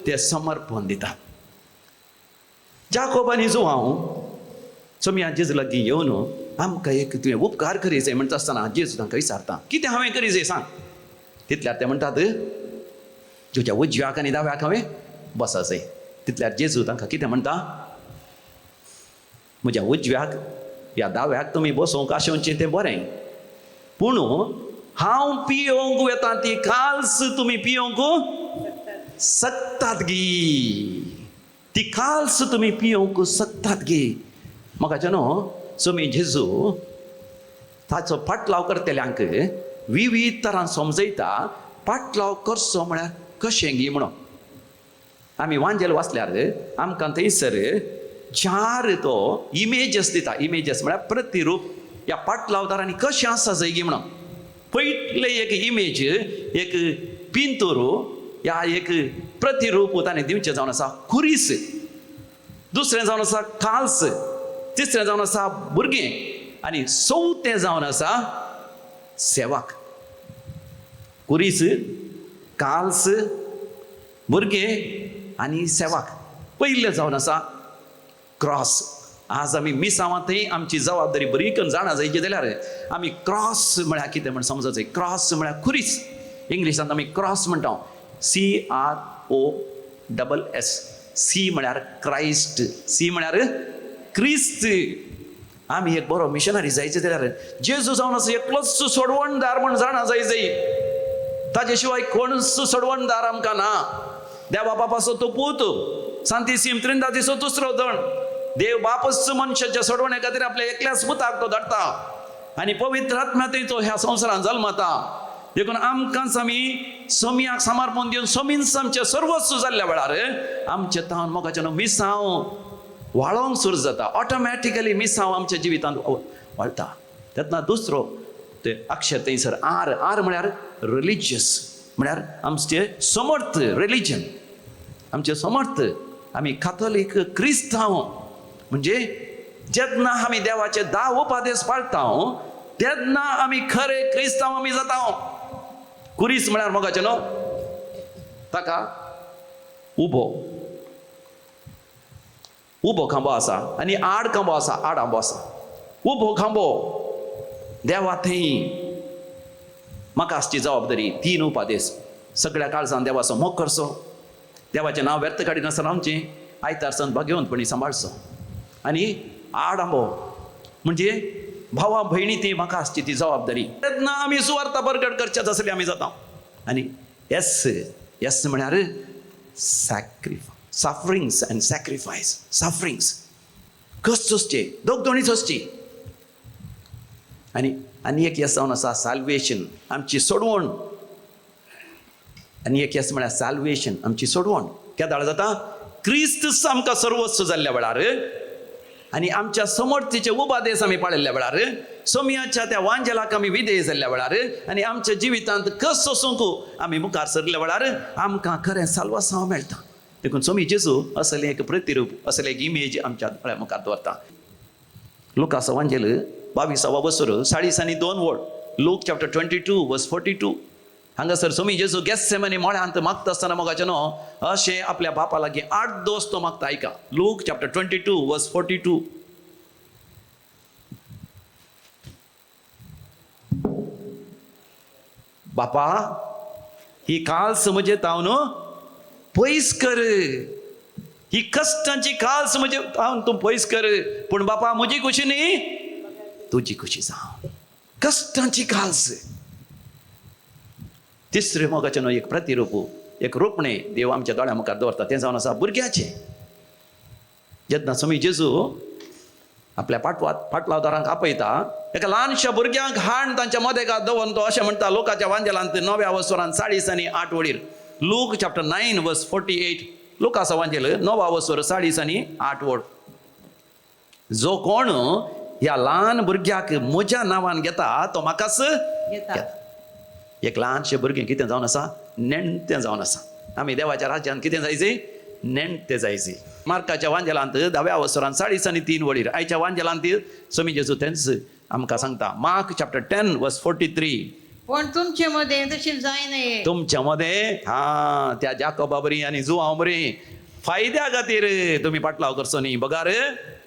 ते समर्पण दितात जाकोबानी जो हांव सोम्या जेजू लागीं येवन आमकां एक तुवें उपकार करीत म्हणटा आसतना जेजू तांकां विचारता कितें हांवें करीत सांग तितल्यार ते म्हणटात तुज्या उजव्याक आनी दाव्याक हांवें बसत तितल्यार जेजू तांकां कितें म्हणटा म्हज्या उजव्याक या दाव्याक तुमी बसोवंक आशेवचें तें बरें पूण हांव पियोंक येता ती काल्स तुमी पियोंक सकतात गी ती काल्स तुमी पियोंक सकतात गे म्हाका न्हू सोमी जेजू ताचो पाटलाव करतल्यांक विविध तरान समजयता पाटलाव करचो म्हळ्यार कशें गी म्हणून आमी वांजेल वाचल्यार आमकां थंयसर 4 तो इमेजस दिता इमेजस म्हळ्यार प्रतिरूप ह्या पाटलावदारांनी कशें आसा जंय गी म्हणून पयले एक इमेज एक पिंतूर ह्या एक प्रतिरूप ताणें दिवचें जावन आसा खुरीस दुसरें जावन आसा काल्स तिसरें जावन आसा भुरगें आनी चवथें जावन आसा सेवक खुरीस काल्स भुरगें आनी सेवक पयलें जावन आसा क्रॉस आज आमी मिसांवांतय आमची जबाबदारी बरी करून जाणा जायची जाल्यार आमी क्रॉस म्हळ्यार कितें म्हण समजचें क्रॉस म्हळ्यार खुरीस इंग्लिशांत आमी क्रॉस म्हणटा CROSS सी म्हळ्यार क्रायस्ट सी म्हळ्यार क्रिस्त आमी एक बरो मिशनरी जायचे जाल्यार जेजू जावन आसा एकलोच सोडवणदार म्हण जाणा जाय ताजे शिवाय कोणूच सोडवणदार आमकां ना देवा बापाचो तो पूत सांतीसीम त्रिंदातीचो दुसरो जण देव बापच मनशाच्या सोडवणे खातीर आपल्या एकल्याच पुताक तो धाडटा आनी पवित्र आत्म्यातय तो ह्या संवसारांत जल्मता देखून आमकांच आमी सोम्याक समर्पण दिवन सोमींच आमचें सर्वस्व जाल्ल्या वेळार आमचे तावन मोगाचें मिसांव वाळोवंक सुरू जाता ऑटोमॅटिकली मिसांव आमच्या जिवितांत वाळटा तेन्ना दुसरो ते अक्षर थंयसर आर म्हळ्यार रिलिजियस म्हळ्यार आमचे समर्थ रिलिजन आमचे समर्थ आमी काथोलीक क्रिस्तांव म्हणजे जेन्ना आमी देवाचे 10 उपादेश पाळटा तेन्ना आमी खरे क्रिस्तांव आमी जाता कुरीस म्हळ्यार मोगाचें न्हू ताका उबो खांबो आसा आनी आड खांबो आसा आड आंबो आसा उबो खांबो देवा थंय म्हाका आसची जबाबदारी 3 उपादेश सगळ्या काळजान देवाचो मोग करचो देवाचें नांव व्यर्थ काडी नासतना आमचें आयतार सन भाग्यवंतपणी सांबाळचो आनी आड आंबो म्हणजे भावा भयणी ती म्हाका आसची ती जबाबदारी तेन्ना आमी सुवार्ता परगट करचेच आसली आमी जाता आनी येस म्हळ्यार सफरिंग्स एंड सॅक्रिफायस सफरिंग्स कश्ट असचे दोगदोणीच असची आनी एक येस जावन आसा साल्वेशन आमची सोडवण आनी एक येस म्हळ्यार साल्वेशन आमची सोडवण केदाळ जाता क्रिस्त आमकां सर्वस्व जाल्ल्या वेळार आनी आमच्या समर्थीचे उपादेश आमी पाळिल्ल्या वेळार सोम्याच्या त्या वांजेलाक आमी विधेय जाल्ल्या वेळार आनी आमच्या जिवितांत कस सोसूंक आमी मुखार सरल्या वेळार आमकां खरें साल्वासांव मेळटा देखून सोमी जेजू असलें एक प्रतिरूप असलें एक इमेज आमच्या दोळ्या मुखार दवरता लुकाचो वांजेल 22वा बसर 2:2 वड लूक चॅप्टर 22 वर्स 42 हांगासर सोमी जेजू गेत्सेमनी मळ्यांत मागता आसतना मोगाचें न्हू अशें आपल्या बापा लागीं 8 दोस तो मागता आयका लूक चॅप्टर 22 वर्स 42 बापा ही काल्स म्हजे तावन पयस कर ही कश्टांची काल्स म्हजे तावन तूं पयस कर पूण बापा म्हजी खुशी न्ही तुजी खुशी जावं कश्टांची काल्स तिसरे मोगाचें न्हू एक प्रतिरूप एक रोपणें देव आमच्या दोळ्या मुखार दवरता तें जावन आसा भुरग्याचें जेन्ना सोमी जेजू आपल्या पाटलावदारांक आपयता एका ल्हानशा भुरग्यांक हाण तांच्या मदेगांत दवरून तो अशें म्हणटा लोकाच्या वांजेलांत 9व्या वसरांत 40:8 वडीर लूक चॅप्टर 9 वर्स 48 लोकाचो वांजेल 9वा वसर 40:8 वड जो कोण ह्या ल्हान भुरग्याक म्हज्या नांवान घेता तो म्हाकाच घेता. एक ल्हानशें भुरगें कितें जावन आसा नेणटें जावन आसा. आमी देवाच्या राज्यांत कितें जायचें नेणटें जायचें. मार्काच्या वांजेलांत 10व्या वसरांत 3:3 वळीर आयच्या वांजेलांत समी जेजू तेंच आमकां सांगता. मार्क चॅप्टर 10 वर्स 43. पण तुमचे मध्ये तशी जाय नये. तुमच्या मध्ये त्या जाकोबा बरी आनी जुवांव बरी फायद्या खातीर तुमी पाटलाव करचो न्ही. बगार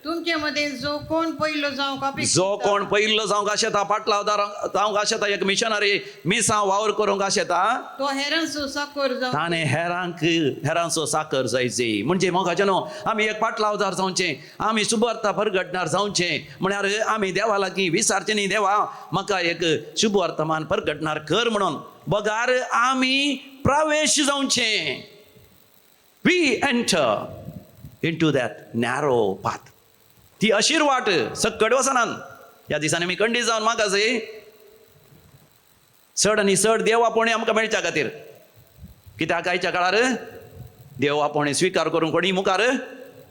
तुमचे मध्ये जो कोण पयलो जावंक अपेक्षित जो कोण पयलो जावंक आशेता पाटलावदार जावंक आशेता एक मिशनरी मिसांव वावर करूंक आशेता तो हेरांचो साकोर जावं. ताणें हेरांचो साकर जायची. म्हणजे मोगाचें न्हू आमी एक पाटलावदार जावचें, आमी सुबर्ता परगटणार जावचें म्हळ्यार आमी देवा लागीं विचारचें न्ही देवा म्हाका एक शुभ वर्तमान परगटणार कर म्हणून. बगार आमी प्रवेश जावचें. We enter into that narrow path. ती अशीर वाट सकड वचनान. ह्या दिसांनी आमी खंडीत जावन म्हाका जाय चड आनी चड देव आपोवणी आमकां मेळच्या खातीर. कित्याक आयच्या काळार देव आपोवणी स्विकार करूंक कोणी मुखार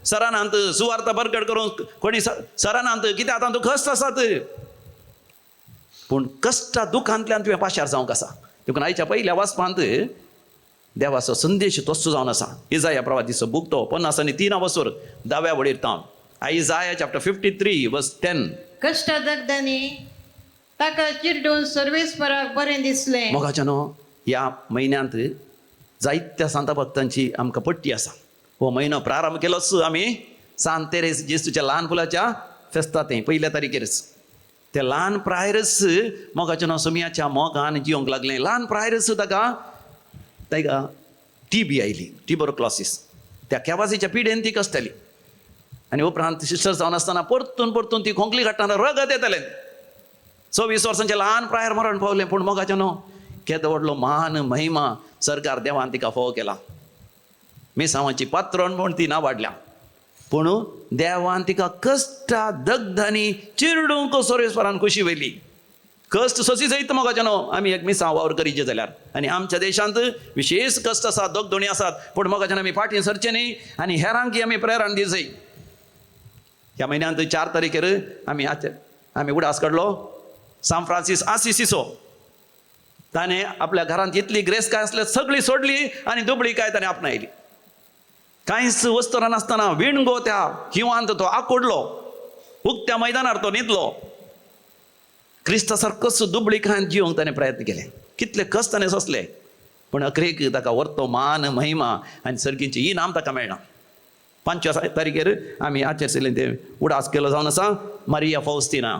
सरानांत सुवार्ता परगट करूंक कोणी सरानांत. कित्याक आतां तूं कश्ट आसात पूण कश्टा दुखांतल्यान तुवें पाशार जावंक आसा. देखून आयच्या पयल्या वाचपांत देवाचो संदेश तस्सो जावन आसा. इजाया प्रवादीचो बूक तो 53 वसोर 10व्या वळीर तावन. आयजाया चॅप्टर 53 वर्स 10. कश्ट दगदांनी ताका चिरडून सर्वेस्पराक बरें दिसलें. मोगाचें न्हू ह्या म्हयन्यांत जायत्या सांत भक्तांची आमकां पट्टी आसा. हो म्हयनो प्रारंभ केलोच आमी सांत तेरेस जेजूच्या ल्हान फुलाच्या फेस्तांत 1 तारखेरच. ते ल्हान प्रायरस मोगाचें न्हू सुमयाच्या मोगान जिवंक लागलें. ल्हान प्रायरस ताका TB आयली, ट्युबरक्लोसीस. त्या केवाजीच्या पिडेन ती कश्टली आनी उपरांत सिस्टर जावन आसतना परतून ती खोंकली काडटाना रगत येतलें. 24 वर्सांचें ल्हान प्रायर मरण पावलें. पूण मोगाचें न्हू केदो व्हडलो मान महिमा सरकार देवान तिका फोव केला. मिसांवाची पात्रण म्हूण ती ना वाडल्या. पूण देवान तिका कश्टा दगदांनी चिरडूंक सर्वेस्परान खुशी वयली. कश्ट सोसी सयत मोगाचें न्हू आमी एक मिसांव वावर करीचे जाल्यार. आनी आमच्या देशांत विशेश कश्ट आसात, दोगदोणी आसात. पूण मोगाचें आमी फाटीं सरचें न्ही आनी हेरांक आमी प्रेरण दिवचें. ह्या म्हयन्यांत 4 तारखेर आमी उडास काडलो सान फ्रांसीस आसिसीचो. ताणें आपल्या घरांत इतली ग्रेस काय आसली सगळी सोडली आनी दुबळी काय ताणें आपणायली. कांयच वस्तूरा नासतना विणगो त्या हिवांत तो आकोडलो. उक्त्या मैदानार तो न्हिदलो. क्रिस्ता सारकोच दुबळीकायेन जिवंक ताणें प्रयत्न केले. कितले कश्ट ताणें सोंसले. पूण अखेरेक ताका व्हरतो मान महिमा आनी सर्गींचें इनाम ताका मेळना. 5 तारखेर आमी आचर्सिल्लें तें उडास केलो जावन आसा. मारिया फौस्तिना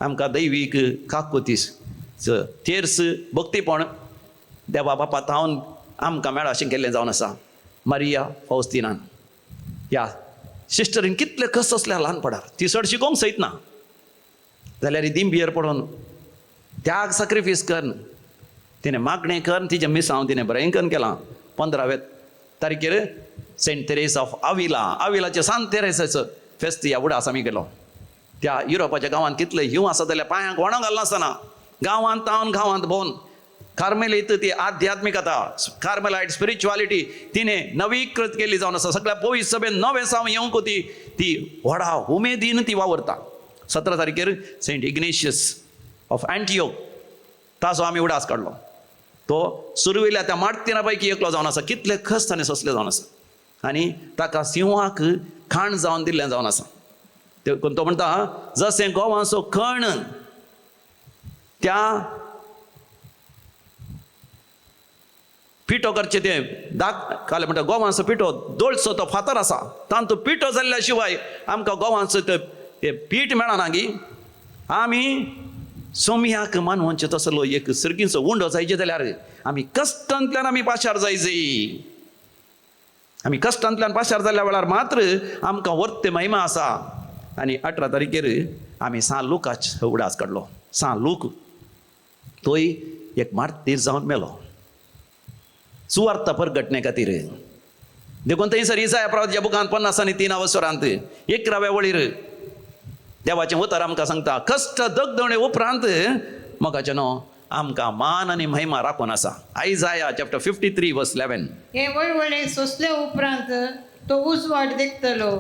आमकां दैवीक काकुतीस तेर्स भक्तीपण देवा बापा थावन आमकां मेळा अशें केल्लें जावन आसा. मारिया फौस्तिनान ह्या सिस्टरीन कितले कश्ट आसल्या ल्हानपणार. ती चड शिकोवंक सयत ना जाल्यार दिंबियेर पडोवन त्याग सॅक्रिफीस करन तिणें मागणें करन तिचें मिसांव तिणें बरेंकन केलां. 15व्या तारखेर सेंट तेरेस ऑफ आविलाचे सांत तेरेसाचो फेस्त ह्या उडास आमी केलो. त्या युरोपाच्या गांवांत कितले हिंव आसा जाल्यार पांयांक वणो घालनासतना गांवांत गांवांत भोंवन कार्मेलीत ती आध्यात्मिकता कार्मेलायट स्पिरिच्युअलिटी तिणें नवीकृत केली जावन आसा. सगळ्या पवित्र सभेन नवें साव येवंक ती व्हडा उमेदीन ती वावरता. 17 तारखेर सेंट इग्नेशियस ऑफ एंटियोक ताचो आमी उडास काडलो. तो सुरविल्ल्या त्या मार्तिना पैकी एकलो जावन आसा. कितले कश्ट ताणें सोंसले जावन आसा. आनी ताका सिंहाक खाण जावन दिल्लें जावन आसा. तो म्हणटा जशें गोवांचो खण त्या पिठो करचे ते काले म्हणटा गोवांचो पिठो दोळसो तो फातर आसा. तांतूं पिठो जाल्ल्या शिवाय आमकां गोवांचो ते पीठ मेळना गी. आमी सोमयाक मानवचे तसलो एक सर्गीचो उंडो जायचे जाल्यार आमी कश्टांतल्यान आमी पाशार जायची. आमी कश्टांतल्यान पाशार जाल्ल्या वेळार मात्र आमकां वर्ते महिमा आसा. आनी 18 तारखेर आमी सान लुकाचो उडास काडलो. सान लूक तोय एक मार्तीर जावन मेलो सुवार्ता परगटणे खातीर. देखून थंयसर इसाया प्रवादीच्या बुकांत 53 वसरांत 11व्या वळीर देवाचें उतर आमकां सांगता कश्ट दगदणे उपरांत मोगाचें न्हू आमकां मान आनी महिमा राखून आसा. आयजाया चॅप्टर 53 वर्स 11. हे वळवळे सोंसले उपरांत तो उजवाड देखतलो.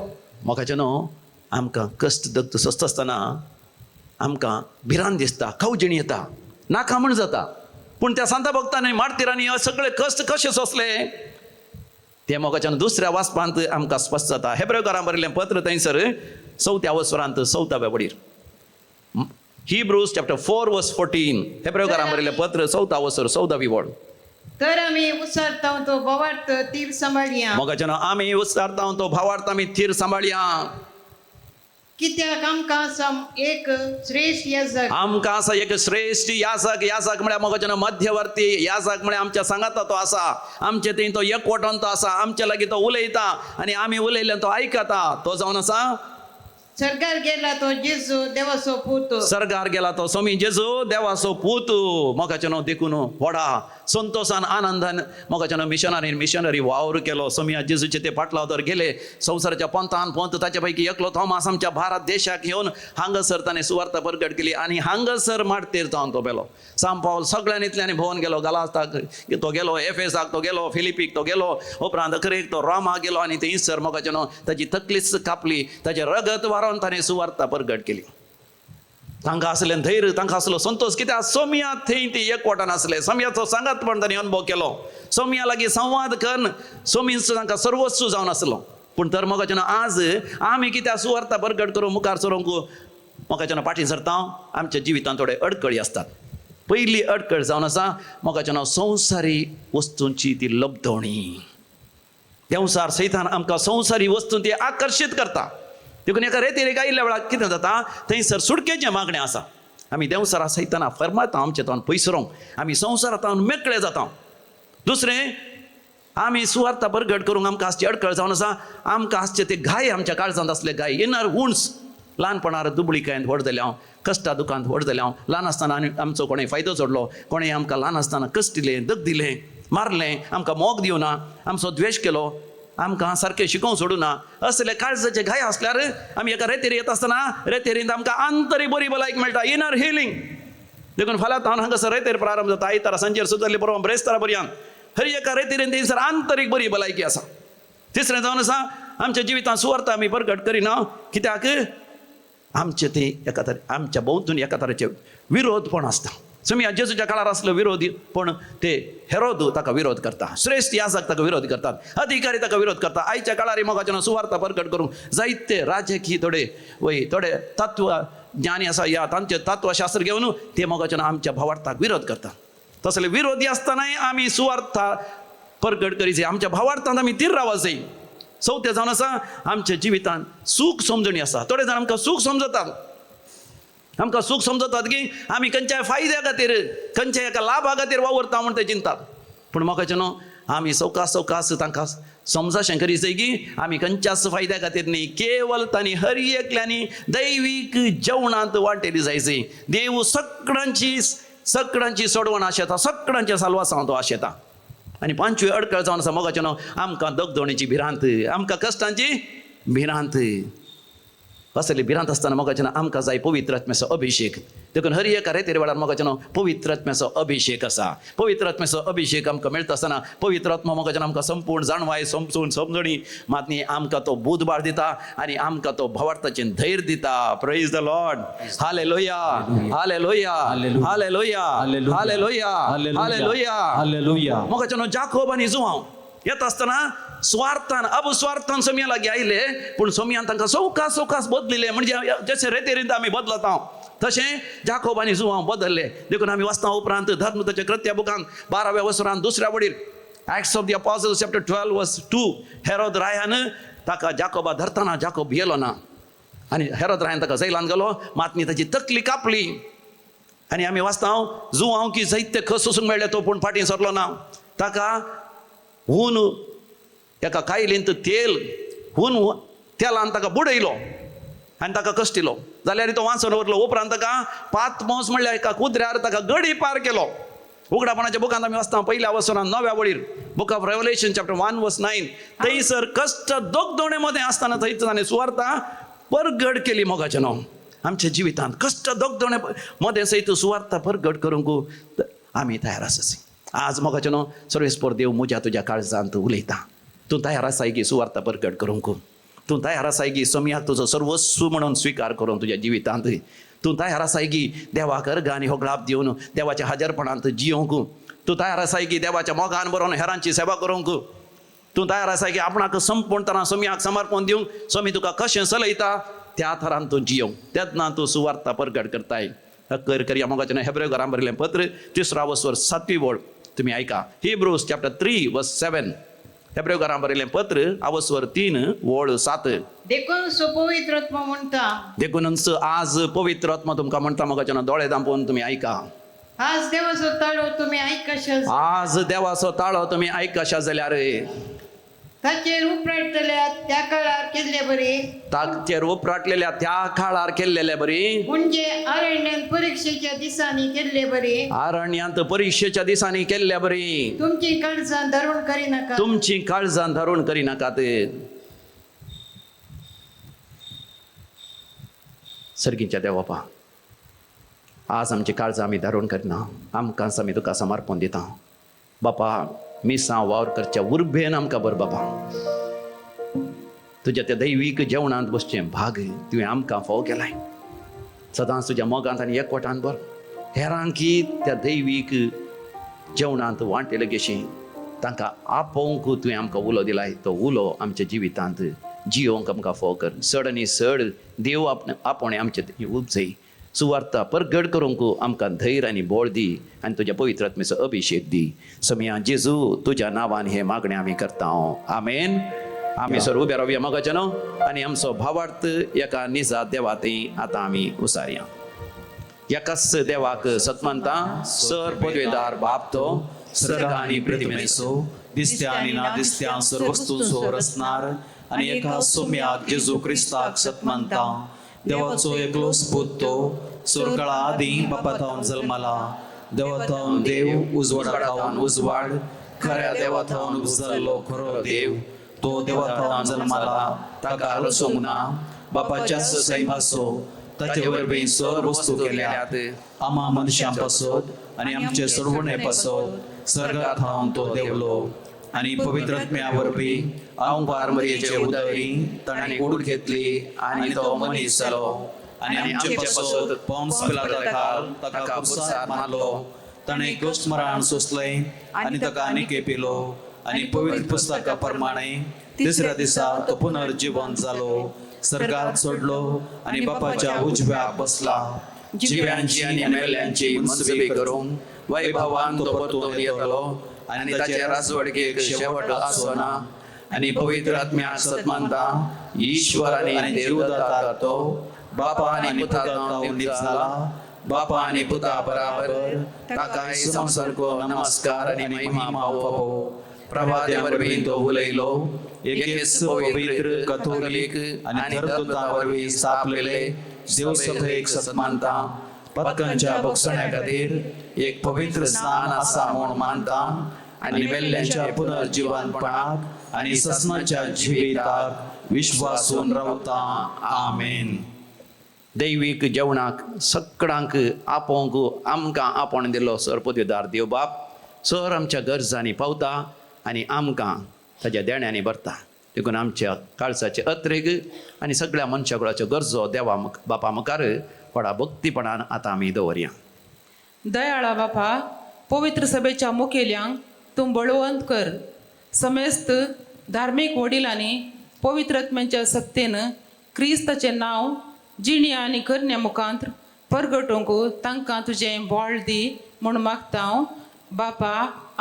मोगाचें न्हू आमकां कश्ट दक्त स्वस्त आसतना आमकां भिरांत दिसता, खवजणी येता, नाका म्हण जाता. पूण त्या सांता भक्तांनी मार्तिरांनी हे सगळे कश्ट कशे सोंसले ते मोगाच्यान दुसऱ्या वाचपांत आमकां स्पश्ट जाता. हेब्रेकारांक बरयलें पत्र थंयसर 4थ्या वसरांत 4व्या वडीर. Hebrews chapter 4 verse 14. हेब्रेकारांक बरयलें पत्र 4th वसर 14वी वड. तर आमी उसारता तो बोवार्थ तीर सांबाळया. मोगाच्यान आमी उस्तारता तो भावार्थ आमी थीर सांबाळया. कित्याक आमकां आसा एक श्रेष्ठ याजक. आमकां आसा एक श्रेष्ठ याजक. याजक म्हळ्यार मोगाच्यान मध्यवर्ती. याजक म्हळ्यार आमच्या सांगाता तो आसा, आमचे थंय तो एकवटान तो आसा, आमचे लागीं तो उलयता आनी आमी उलयलें तो आयकता. तो जावन आसा सर्गार गेला तो जेजू देवाचो पूत. सर्गार गेला तो स्वामी जेजू देवाचो पूत. मोगाच्यान देखून व्हडा संतोषान आनंदान मोगाच्यान मिशनरी वावर केलो. स्वामी जेजूचे ते पाटलावर गेले संवसाराच्या पंथान पंथ. ताचे पैकी एकलो थॉमास आमच्या भारत देशाक येवन हांगासर ताणें सुवार्ता प्रगट केली आनी हांगासर मार्तेर जावन तो बेलो. सांत पावल सगळ्यांनींतल्यानी भोंवन गेलो. गलाताक तो गेलो, एफेसाक तो गेलो, फिलिपीक तो गेलो, उपरांत अखरेक तो रोमाक गेलो आनी थंयसर मोगाच्यान ताची तकलीच कापली, ताचें रगत वारोवन ताणें सुवार्ता प्रगट केली. तांकां असलें धैर्य, तांकां असलो संतोष, कित्याक सोमिया थंय ती एकवटान आसले. सोमयाचो सांगातपण ताणें अनुभव केलो. सोमया लागीं संवाद करून सोमीच तांकां सर्वस्व जावन आसलो. पूण तर मोगाच्यान आज आमी कित्याक सुवार्ता प्रगट करून मुखार सरोंक मोगाच्यान फाटीं सरता. आमच्या जिवितांत थोडे अडकळी आसतात. पयली अडकळ जावन आसा मोगाच्यान संवसारी वस्तूंची ती लब्धवणी. देंवसार सैतान आमकां संवसारी वस्तू ती आकर्शीत करता. देखून एका रेतीर आयिल्ल्या वेळार कितें जाता, थंयसर सुटकेचें मागणें आसा. आमी देंवसारा सैताना फरमाता आमचे तोंड पयसरोंक. आमी संवसारांत मेकळे जाता. दुसरें, आमी सुवार्ता प्रगट करूंक आमकां आसची अडकळ जावन आसा. आमकां आसचे ते घाय आमच्या काळजांत आसले घाय, इनर वुंड्स. ल्हानपणार दुबळीकायेंत व्हड जालें हांव, कश्टा दुखांत व्हड जालें हांव. ल्हान आसतना आमचो कोणें फायदो जोडलो, कोणें आमकां ल्हान आसतना कश्ट दिलें, दग दिलें, मारलें, आमकां मोग दिवना, आमचो द्वेश केलो, आमकां सारकें शिकोवंक सोडूना. असले काळजाचे घाय आसल्यार आमी एका रेतेर येता आसतना रेतेरींत आमकां आंतरीक बरी भलायक मेळटा, इनर हिलींग. देखून फाल्यां हांव हांगासर रेतेर प्रारंभ जाता. आयतारा सांजेर सुद्दां परवा ब्रेस्तारा पर्यंत हर एका रेतेरीन थंयसर आंतरीक बरी भलायकी आसा. तिसरें जावन आसा, आमच्या जिवितांत सुवार्ता आमी प्रगट करिना कित्याक आमचे ते एका आमच्या भोंवतणी एका तरेचे विरोधपण आसता. समया जेजूच्या काळार आसलो विरोधी, पण ते हेरोद ताका विरोध करता, श्रेष्ठ याजक ताका विरोध करतात, अधिकारी ताका विरोध करता. आयच्या काळार मोगाच्यान सुवार्ता प्रगट करूंक जायते राजकीय थोडे तत्व ज्ञानी आसा, या तांचे तत्वशास्त्र घेवन ते मोगाच्यान आमच्या भावार्थाक विरोध करतात. तसले विरोधी आसतनाय आमी सुवार्ता प्रगट करीत जाय. आमच्या भावार्थांत आमी तीर रावच जाय. चवथें जावन आसा, आमच्या जिवितांत सूख समजणी आसा. थोडे जाण आमकां सूख समजतात. आमकां सूख समजतात की आमी खंयच्याय फायद्या खातीर, खंयच्याय एका लाभा खातीर वावरता म्हूण ते चिंतात. पूण म्हाका न्हू, आमी सवकास तांकां समजाशें करीत जाय की आमी खंयच्याच फायद्या खातीर न्ही, केवल तांणी हर एकल्यानी दैवीक जेवणांत वांटेली जायची. देव सगळ्यांची सोडवण आशेता, सगळ्यांचे साल्वासांव तो आशेता. आनी पांचवी अडकळ जावन आसा मोगाचें न्हू, आमकां दगदोणेची भिरांत, आमकां कश्टांची भिरांत. असली भिरांत आसतना मोगाचें आमकां जाय पवित्र आत्म्याचो अभिषेक. देखून हर एका रेतेर वेळार मोगाचें पवित्र आत्म्याचो अभिषेक आसा. पवित्र आत्म्याचो अभिषेक आमकां मेळटा आसतना पवित्र आत्मा मोगाचें आमकां संपूर्ण जाणवाय, समजून समजणी मातनी आमकां तो बुधबार दिता आनी आमकां तो भावार्थाचें धैर्य दिता. Praise the Lord. Hallelujah, hallelujah, hallelujah, hallelujah, hallelujah, hallelujah. मोगाचें जाकोब आनी जुआंव येता आसतना स्वार्थान अबस्वार्थान सोम्या लागीं आयले, पूण सोम्यान तांकां सवकास बदलिले. म्हणजे जशें रेतेरींत आमी बदलता तशें जाकोब आनी जुआंव बदलले. देखून आमी वाचता उपरांत धर्मताच्या कृत्या बुकांत 12व्या वसरांत 2ऱ्या वडीर Acts of the Apostles chapter 12 verse 2 Herod रायान ताका जाकोबा धरतना जाकोब येलो ना आनी हेरोद रायान ताका जैलांत गेलो, मातनी ताची तकली कापली. आनी आमी वाचता जुआंव की जायते खस सोसूंक मेळ्ळे तो, पूण फाटीं सरलो ना. ताका हून एका कायलींत तेल तेलान ताका बुडयलो आनी ताका कश्टिलो. जाल्यार तो वाचून व्हरलो. उपरांत ताका पातमोस म्हणल्यार एका कुत्र्यार ताका गडी पार केलो. उगडापणाच्या बुकांत आमी वाचता 1ल्या वसरांत 9व्या वडीर book of Revelation chapter 1 verse 9 थंयसर कश्ट दोगदोणे मध्ये आसतना थंयच ताणें सुवार्ता परगट केली. मोगाचें न्हू, आमच्या जिवितांत कश्ट दोगदोणे मध्ये सयत सुवार्ता परगट करूंक आमी तयार आसात. आज मोगाचें न्हू, सर्वेस्पर देव म्हज्या तुज्या काळजांत उलयता. तूं तयार आसाय की सुवार्ता प्रगट करूंक? तूं तयार आसाय की सोमयाक तुजो सर्वस्व म्हणून स्वीकार करून तुज्या जिवितांत तूं तयार आसाय की देवाक अर्घ आनी होगळाप दिवन देवाच्या हजरपणांत जियोंक तूं तयार आसाय की देवाच्या मोगान बरोवन हेरांची सेवा करूंक तूं तयार आसाय की आपणाक संपूर्णपणान सोमयाक समर्पण दिवंक सोमी तुका कशें चलयता त्या थरान तूं जियोंक तेन्ना तूं सुवार्ता प्रगट करताय कर या मोगाचें हेब्रेव घरान बरयलें पत्र 3 वचर 7 वळ तुम्ही ऐका Hebrews chapter 3 verse 7 हेब्रेव घरान बरयलें पत्र वचर 3 वळ 7 देखून सो पवित्र आत्मा म्हणटा देखूनच आज पवित्र आत्मा तुमकां म्हणटा मोगाचें दोळे दांपोवन तुम्ही ऐका आज देवाचो ताळो तुम्ही ऐकशा आज देवाचो ताळो तुम्ही ऐकशा जाल्यार ताचेर उपराटलेल्या त्या काळार केल्ले बरे ताचेर उपराटलेल्या त्या काळार केल्लेले बरी म्हणजे अरण्यात परीक्षेच्या दिसांनी केल्ले बरे अरण्यांत परीक्षेच्या दिसांनी केल्ले बरी तुमची काळजां धरून करिनाका तुमची काळजां धरून करिनाकात सर्गीच्या देवा बापा आज आमची काळजां आमी धरून करिना आमकां आमी तुका समर्पण दिता बापा मिसां वावर करच्या उर्बेन आमकां बर बाबा तुज्या त्या दैवीक जेवणांत बसचें भाग तुवें आमकां फावो केलाय सदांच तुज्या मोगांत आनी एकवटान बर हेरांकी त्या दैवीक जेवणांत वांटेले गेशी तांकां आपोवंक तुवें आमकां उलो दिलाय तो उलो आमच्या जिवितांत जियोवंक आमकां फावो कर चड आनी चड देव आपोणे आमचे उपजय सुवार्ता परगट करूंक आमकां धैर्य आनी बोळ दी आनी तुज्या पवित्र आत्मेचो अभिशेक दी समया जेजू तुज्या नांवान हे मागणें आमी करता आमेन आमी सर उबे रावया मोगाचें न्हू आनी आमचो भावार्थ एका निजा देवाती आतां आमी उसारया एकाच देवाक सतमंता सर पदवेदार बाप तो स्वर्ग आनी पृथ्वीचो दिसत्या आनी नादिसत्या सर्व वस्तूंचो रचणार आनी एका सोम्याक जेजू क्रिस्ताक सतमंता देवाचो एकलोच पूत तो स्वर्गाळा आदी बापातावन जल्माला देवातावन देव उजवाडातावन उजवाड खऱ्या देवातावन उजळलो खरो देव तो देवातावन जल्माला ताका रचोंक ना बापाच्याच सैमासो ताचे वरवीं सर्व वस्तू केल्यात आमा मनशां पासत आनी आमचे सोडवणे पासत स्वर्गांत हांव तो देवलो आनी पवित्र आत्म्या वरवीं ओंकार मरयेचे उदय ताणें कूड घेतली आनी तो मनीस जालो आनी आमचे पासत पोंस पिलाताक ताका क्रुसार मारलो ताणें गोश्त मरण सोंसलें आनी ताका आनीक पिलो आनी पवित्र पुस्तका प्रमाणे तिसऱ्या दिसा तो पुनर्जीवन जालो स्वर्गांत सोडलो आनी बापाच्या उजव्याक बसला जिव्यांची आनी मेल्यांची मनसुबी करूंक वैभवान तो परतून येतलो आनी ताचे राजवडकेक शेवट आसना आनी पवित्र आत्म्याक सतमंता ईश्वर आनी देवदत्ता तो बापा आनी पुताक उनीत जाला बापा आनी पुता बराबर ताकाय संसर्गो नमस्कार आनी महिमा पावो प्रभाते वरवीं तो उलयलो एकेच पवित्र कथोलिक आनी धर्मदूता वरवीं स्थापलेले देव सभेक सतमंता पतकांच्या भक्षण्या खातीर एक पवित्र स्नान आसा म्हूण मानता आनी मेल्ल्यांच्या पुनर्जीवनपणाक आनी ससनाच्या जिविताक विश्वासून रावता आमेन दैवीक जेवणाक सगळ्यांक आपोवंक आमकां आपण दिलो सर पदवेदार देव बाप सर आमच्या गरजांनी पावता आनी आमकां ताच्या देण्यांनी भरता देखून आमच्या काळजाचे अत्रेक आनी सगळ्या मनशाकुळाच्यो गरजो देवा बापा मुखार व्हडा भक्तीपणान आतां आमी दवरया दयाळा बापा पवित्र सभेच्या मुखेल्यांक तूं बळवंत कर समेस्त धार्मीक वडिलांनी पवित्र आत्म्याच्या सक्तेन क्रिस्ताचें नांव जिण्या आनी करण्या मुखांत परगटोवंक तांकां तुजें बोळ दी म्हूण मागता हांव बापा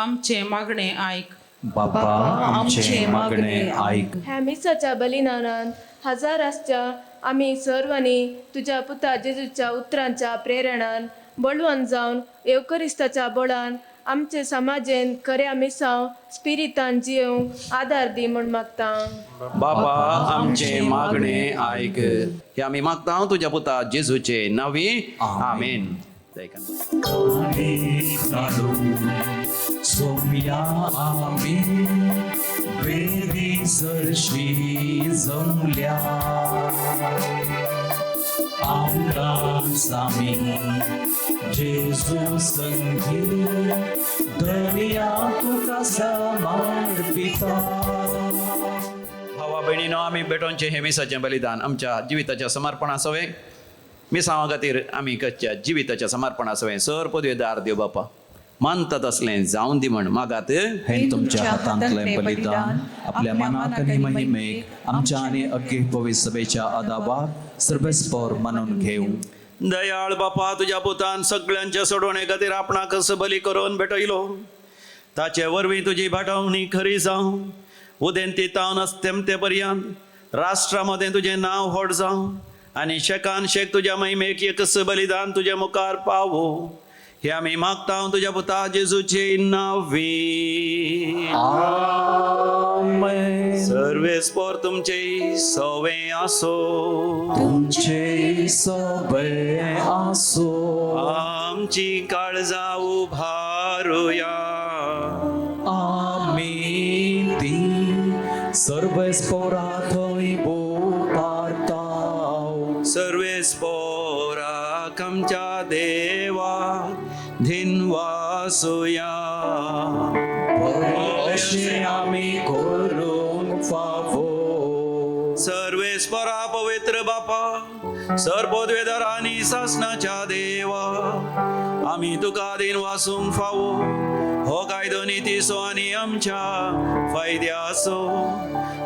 आमचें मागणें आयक बापा आमचे मागणे ऐक ह्या मिसाच्या बलिदानान हजार आसच्या आमी सर्वांनी तुज्या पुता जेजूच्या उतरांच्या प्रेरणान बळवंत जावन येवकरिस्ताच्या बळान आमचे समाजेन खऱ्या मिसांव स्पिरितान जियोवंक आदार दी म्हूण मागता बापा आमचे मागणे आयक हे आमी मागता तुज्या पुता जेजूचे नांवी आमेन सोम्या आमी वेदी सरशी जमल्या आमकां सामी जेजू संगी दर्या तुका समर्पिता भावा भयणीनो, आमी भेटोवचे हे मिसाचें बलिदान आमच्या जिविताच्या समर्पणासोवें मिसांवा खातीर आमी कच्च्या जिविताच्या समर्पणासोवें सर पदवेदार देव बापा मानता तसलें जावन दी म्हण मागात. हे तुमच्या हातांतलें बलिदान आपल्या मनाक आनी महिमेक आमच्या आनी अख्खे पवित्र सभेच्या आदाबार सर्वेस्पर मानून घेऊ. दयाळ बापा, तुज्या पुतान सगळ्यांच्या सोडवणे खातीर आपणाक बली करून भेटयलो. ताचे वरवीं तुजी भाटवणी खरी जावं, उदेंती तावन अस्तेमते पर्यंत राष्ट्रामध्ये तुजें नांव व्हड जावं आनी शेकान शेक तुज्या महिमेक एकच बलिदान तुजे मुखार पावो. हे आमी मागता तुज्या पुता जेजूचे नांवी. सर्वेस्पर तुमचे सवे आसो. तुमचे सगळे आसो. आमची काळजा उभारुया. आमी ती सर्वेस्परा थंय बोपारताव. सर्वेस्पराक आमच्या देवा धिनवासुया. अशें आमी करूंक फावो. सर्वेस्परा पवित्र बापा, सरपदवेदार आनी शासनाच्या देवा, आमी तुका दिन वासूंक फावो. हो कायदो नितीसो आनी आमच्या फायद्याचो.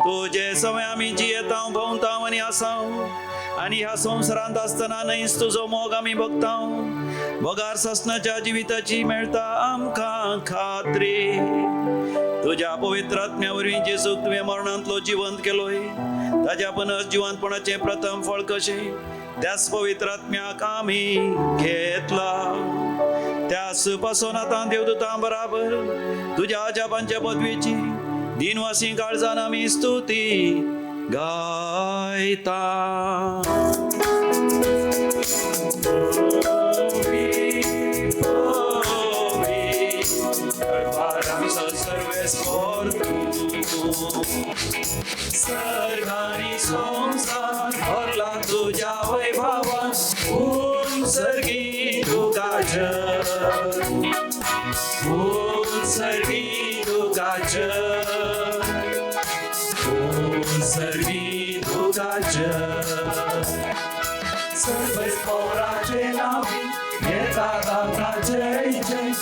तुजे सवय आमी जियेता भोंवता आनी आसाव आनी ह्या संवसारांत आसतना न्हयच तुजो मोग आमी भोगताव. वगार शासनाच्या जिविताची मेळटा आमकां खात्री. तुज्या पवित्र आत्म्या वरवीं जेजूक तुवें मरणांतलो जिवंत केलोय. ताज्या परस जिवंतपणाचें प्रथम फळ कशें त्याच पवित्र आत्म्याक आमी घेतला. त्याच पासून आतां देवदूतां बराबर तुज्या अजापांच्या पदवेची दिनवासी काळजान आमी स्तुती गायता. सर्गानी संसार भरला तुझ्या वैभवान. सर्गी तुकाच, सर्गी तुकाच, सर्गी तुकाच. सर्वेस्पराचे नावी येता दाता जय जय.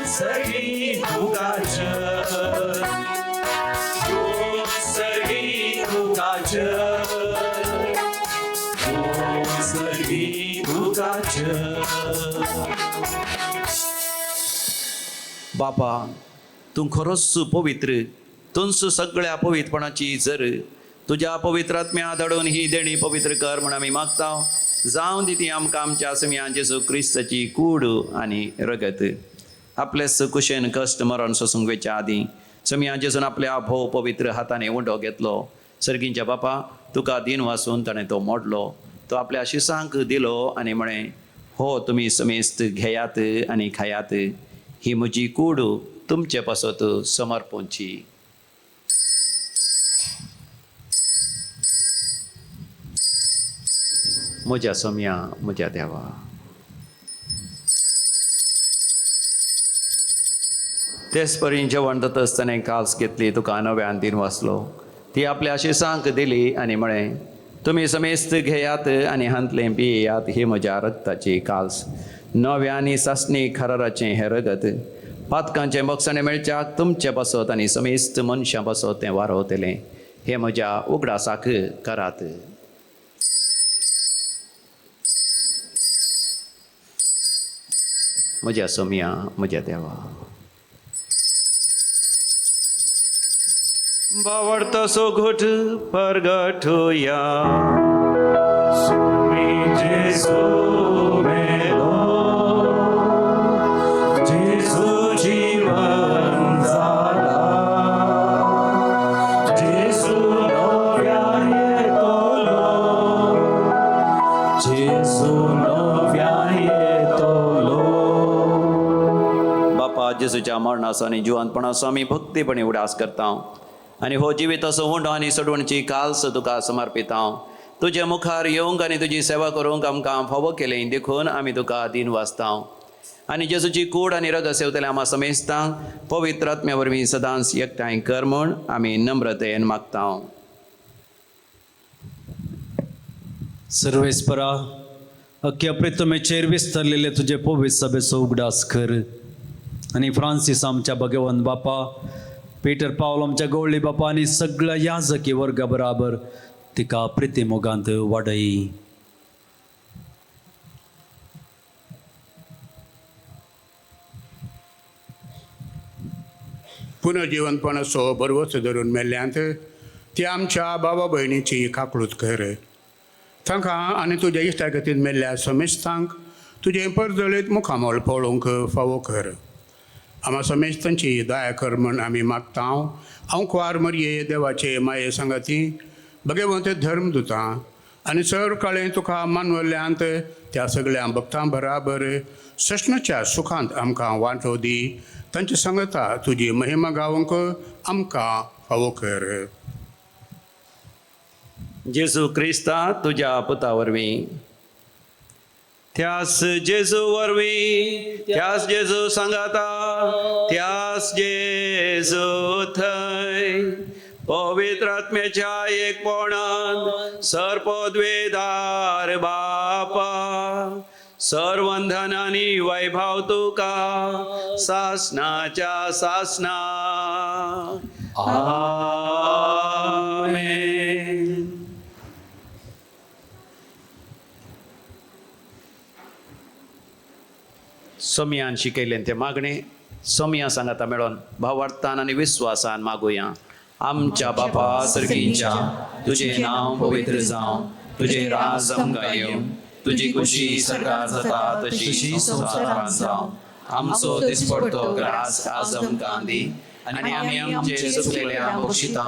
सर्गी तुकाच, सर्गी तुकाच, सर्गी तुकाच. बापा, तू खरोच पवित्र. तुमच सगळ्या पवित्रपणाची जर तुझ्या पवित्र आत्म्या धाडून ही देणी पवित्र कर म्हण आमी मागता. जावं दी ती आमकां आमच्या समिया जेजू क्रिस्ताची कूड आनी रगत. आपलेच कुशेन कश्ट मरण सोसूंक वेच्या आदीं समिया जेजून आपल्या भोव पवित्र हाताने उंडो घेतलो. सर्गींच्या बापा, तुका दिन वाचून ताणें तो मोडलो. तो आपल्या शिसांक दिलो आनी म्हळें, हो तुमी समेस्त घेयात आनी खायात. ही म्हजी कूड तुमचे पासत समर्पोवची. म्हज्या समिया, म्हज्या देवा. तेच परी जेवण जाता आसतना काल्स घेतली, तुका नव्यान दिन वाचलो. ती आपल्या शिसांक दिली आनी म्हळें, तुमी समेस्त घेयात आनी हांतलें पियेयात. ही म्हज्या रक्ताची काल्स, नव्या आनी सासणी खराराचें हें रगत. पातकांचें बक्षणे मेळच्याक तुमचे पासत आनी समेस्त मनशां पासत तें वारवतलें. हे म्हज्या उगडासाक करात. म्हज्या समिया, म्हज्या देवा. बावडता सो घोट परगटुया. जेजू मेलो, जेजू जीवन जाला. जेजू नव्यान येतलो, जेजू नव्यान येतलो. बापा, जेजूच्या मरणाचो आनी जिवंतपणाचो आमी भक्तीपणी उडास करता. आनी हो जिवीत असो उंडो आनी सडवणची काल्स तुका समर्पिता. तुजे मुखार येवंक आनी तुजी सेवा करूंक आमकां फावो केलें देखून आमी तुका दिन वाचता. आनी जेजूची कूड आनी रगत सेवतले आम्हा समेस्तांक पवित्र आत्म्या वरवीं सदांच एकठांय कर म्हूण आमी नम्रतेन मागता. सर्वेस्परा अख्ख्या प्रितमेचेर विस्तरलेले तुझे पवित्र सभेचो उगडास कर आनी फ्रांसीस आमच्या भगवंत बापा, पीटर पावल आमच्या गवळी बापा आनी सगळ्या याजकी वर्गा बराबर तिका प्रितीमोगांत वाडय. पुनर्जीवनपणाचो बरवस धरून मेल्ल्यांत ती आमच्या बाबा भयणीची काकळूत कर. तांकां आनी तुज्या इश्टा खातीर मेल्ल्या समेस्तांक तुजें परजळीत मुखामोल पळोवंक फावो कर. आम्हा समेस्तांची दया कर म्हण आमी मागता. हांव कुंवार मरये देवाचे माये सांगाती भगवंत धर्मदुतां आनी चड काळें तुका मानवल्ल्यांत त्या सगळ्या भक्तां बराबर सष्णाच्या सुखांत आमकां वांटो दी. तांची सांगता तुजी महिमा गावंक आमकां फावो कर. जेजू क्रिस्ता तुज्या पुता वरवीं त्यास जेजू वरवीं त्यास जेजू सांगाता त्यास जेजू थंय पवित्र आत्म्याच्या एकपणान सर्पद्वेदार बापा सर्वंधन आनी वैभव तुका सासनाच्या सासना. आमेन. सोमयान शिकयलें ते मागणे सोमया सांगाता मेळोन भावार्थान आनी विस्वासान मागुया. आमच्या बापा सर्गीच्या तुझे नांव पवित्र जावं, तुझे राज आमकां येवं, तुजी खुशी सरकार जाता तशी संवसारांत जावं. आमचो दिसपडटो ग्रास आज आमकां दी आनी आमी आमचे चुकलेल्या बक्षिता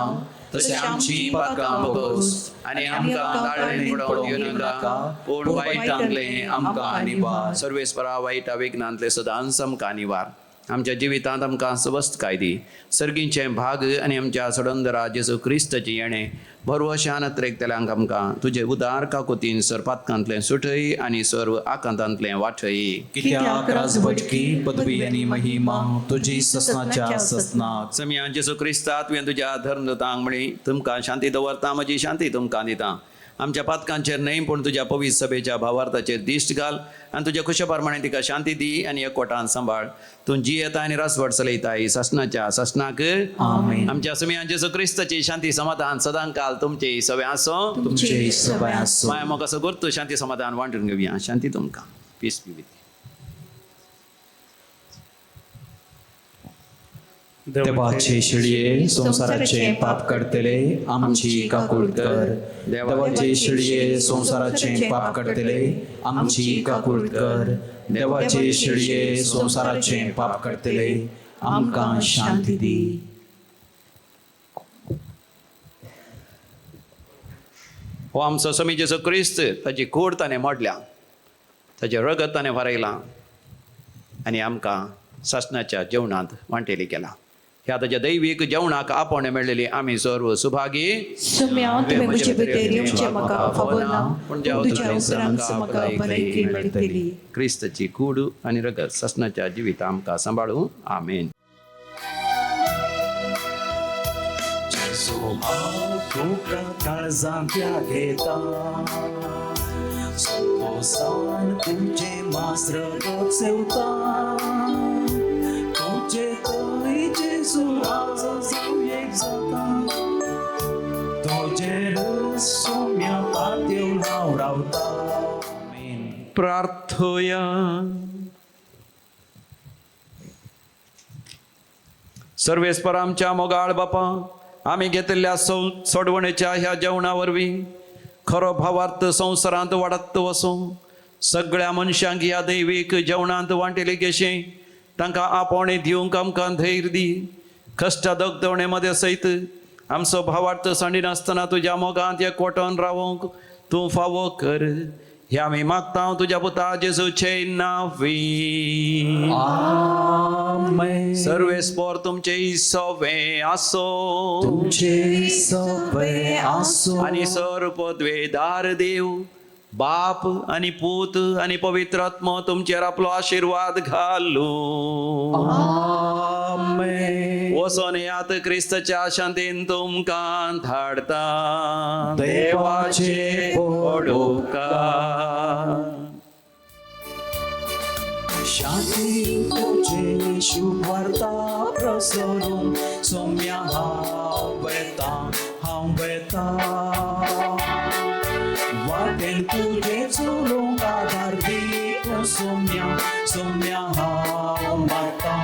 तशें आमची पातकां बगोस आनी आमकां दाळें पडोवन दिवं नाका पूण वायटांतलें आमकां निवार. सर्वेस्परा वायटा विघ्नांतले सदांच आमकां निवार. आमच्या जिवितांत आमकां स्वस्थकाय दी. सर्गींचे भाग आनी आमच्या सडंदरा जेजू क्रिस्ताची येणे भरवशान त्रेकतल्यांक आमकां तुजे उदार काकुतीन सरपातकांतलें सुटय आनी सर्व आकांतांतलें वाटय. कित्याक राजभटकी पदवी आनी महिमा तुजी ससनाच्या ससनाक. समयान जेजू क्रिस्ता तुवें तुज्या धर्मदूतांक म्हणी तुमकां शांती दवरता, म्हजी शांती तुमकां दिता. आमच्या पातकांचेर न्हय पूण तुज्या पवित्र सभेच्या भावार्थाचेर दिश्ट घाल आनी तुज्या खुशे प्रमाणे तिका शांती दी आनी एकवटान सांबाळ. तूं जी येता आनी रासवट चलयताय ससनाच्या ससनाक. आमच्या समयान जेजू क्रिस्ताची शांती समाधान सदां काल तुमचे सवय आसो. माया मोग असो गुर्त शांती समाधान वांटून घेवया. शांती तुमकां. पीस बी विथ देवाचे शिडये संसाराचे पाप करतले आमची काकूळ कर. देवाचे शिडये संसाराचे पाप करतले आमची काकूळ कर. देवाचे शिडये संसाराचे पाप करतले आमकां शांती दी. हो आमचो समी जेजू क्रिस्त ताची कूड ताणें मोडल्या, ताचें रगत ताणें भरयलां आनी आमकां ससनाच्या जेवणांत वांटेली केला. ह्या ताच्या दैवीक जेवणाक आपण मेळलेली आमी सर्व सुभागी. क्रिस्ताची कूड आनी रगत ससनाच्या जिविता आमकां सांबाळूं. आमेन. तुमचे मास्त्र सेवता तुमचे प्रार्थोया. सर्वेस्पर आमच्या मोगाळ बापा, आमी घेतिल्ल्या सोडवणेच्या ह्या जेवणा वरवीं खरो भावार्थ संवसारांत वाडत वचूं सगळ्या मनशांक ह्या दैवीक जेवणांत वांटेले गेशे तांकां आपण दिवंक आमकां धैर्य दी. कश्टा दगदवणे मदें सयत आमचो भावार्थ सांडिनासतना तुज्या मोगांत एकवटोन रावंक तूं फावो कर. हे आमी मागता तुज्या पुता जेजूचे नांवी. आमेन. सर्वेस्पर तुमचे सवे आसो. तुमचे सवे आसो. आनी सर्व पदवेदार देव बाप आणि पूत आणि पवित्र आत्मा तुमचेर आपलो आशीर्वाद घालू. वचोन यात क्रिस्तच्या शांतीन तुमकां धाडता. देवाचे उपकार. शांती तुझे शुभ वार्ता प्रसरून सौम्या हांव वेता वाटेन तुझे चलूंक आधार दी सौम्या हांव मागता.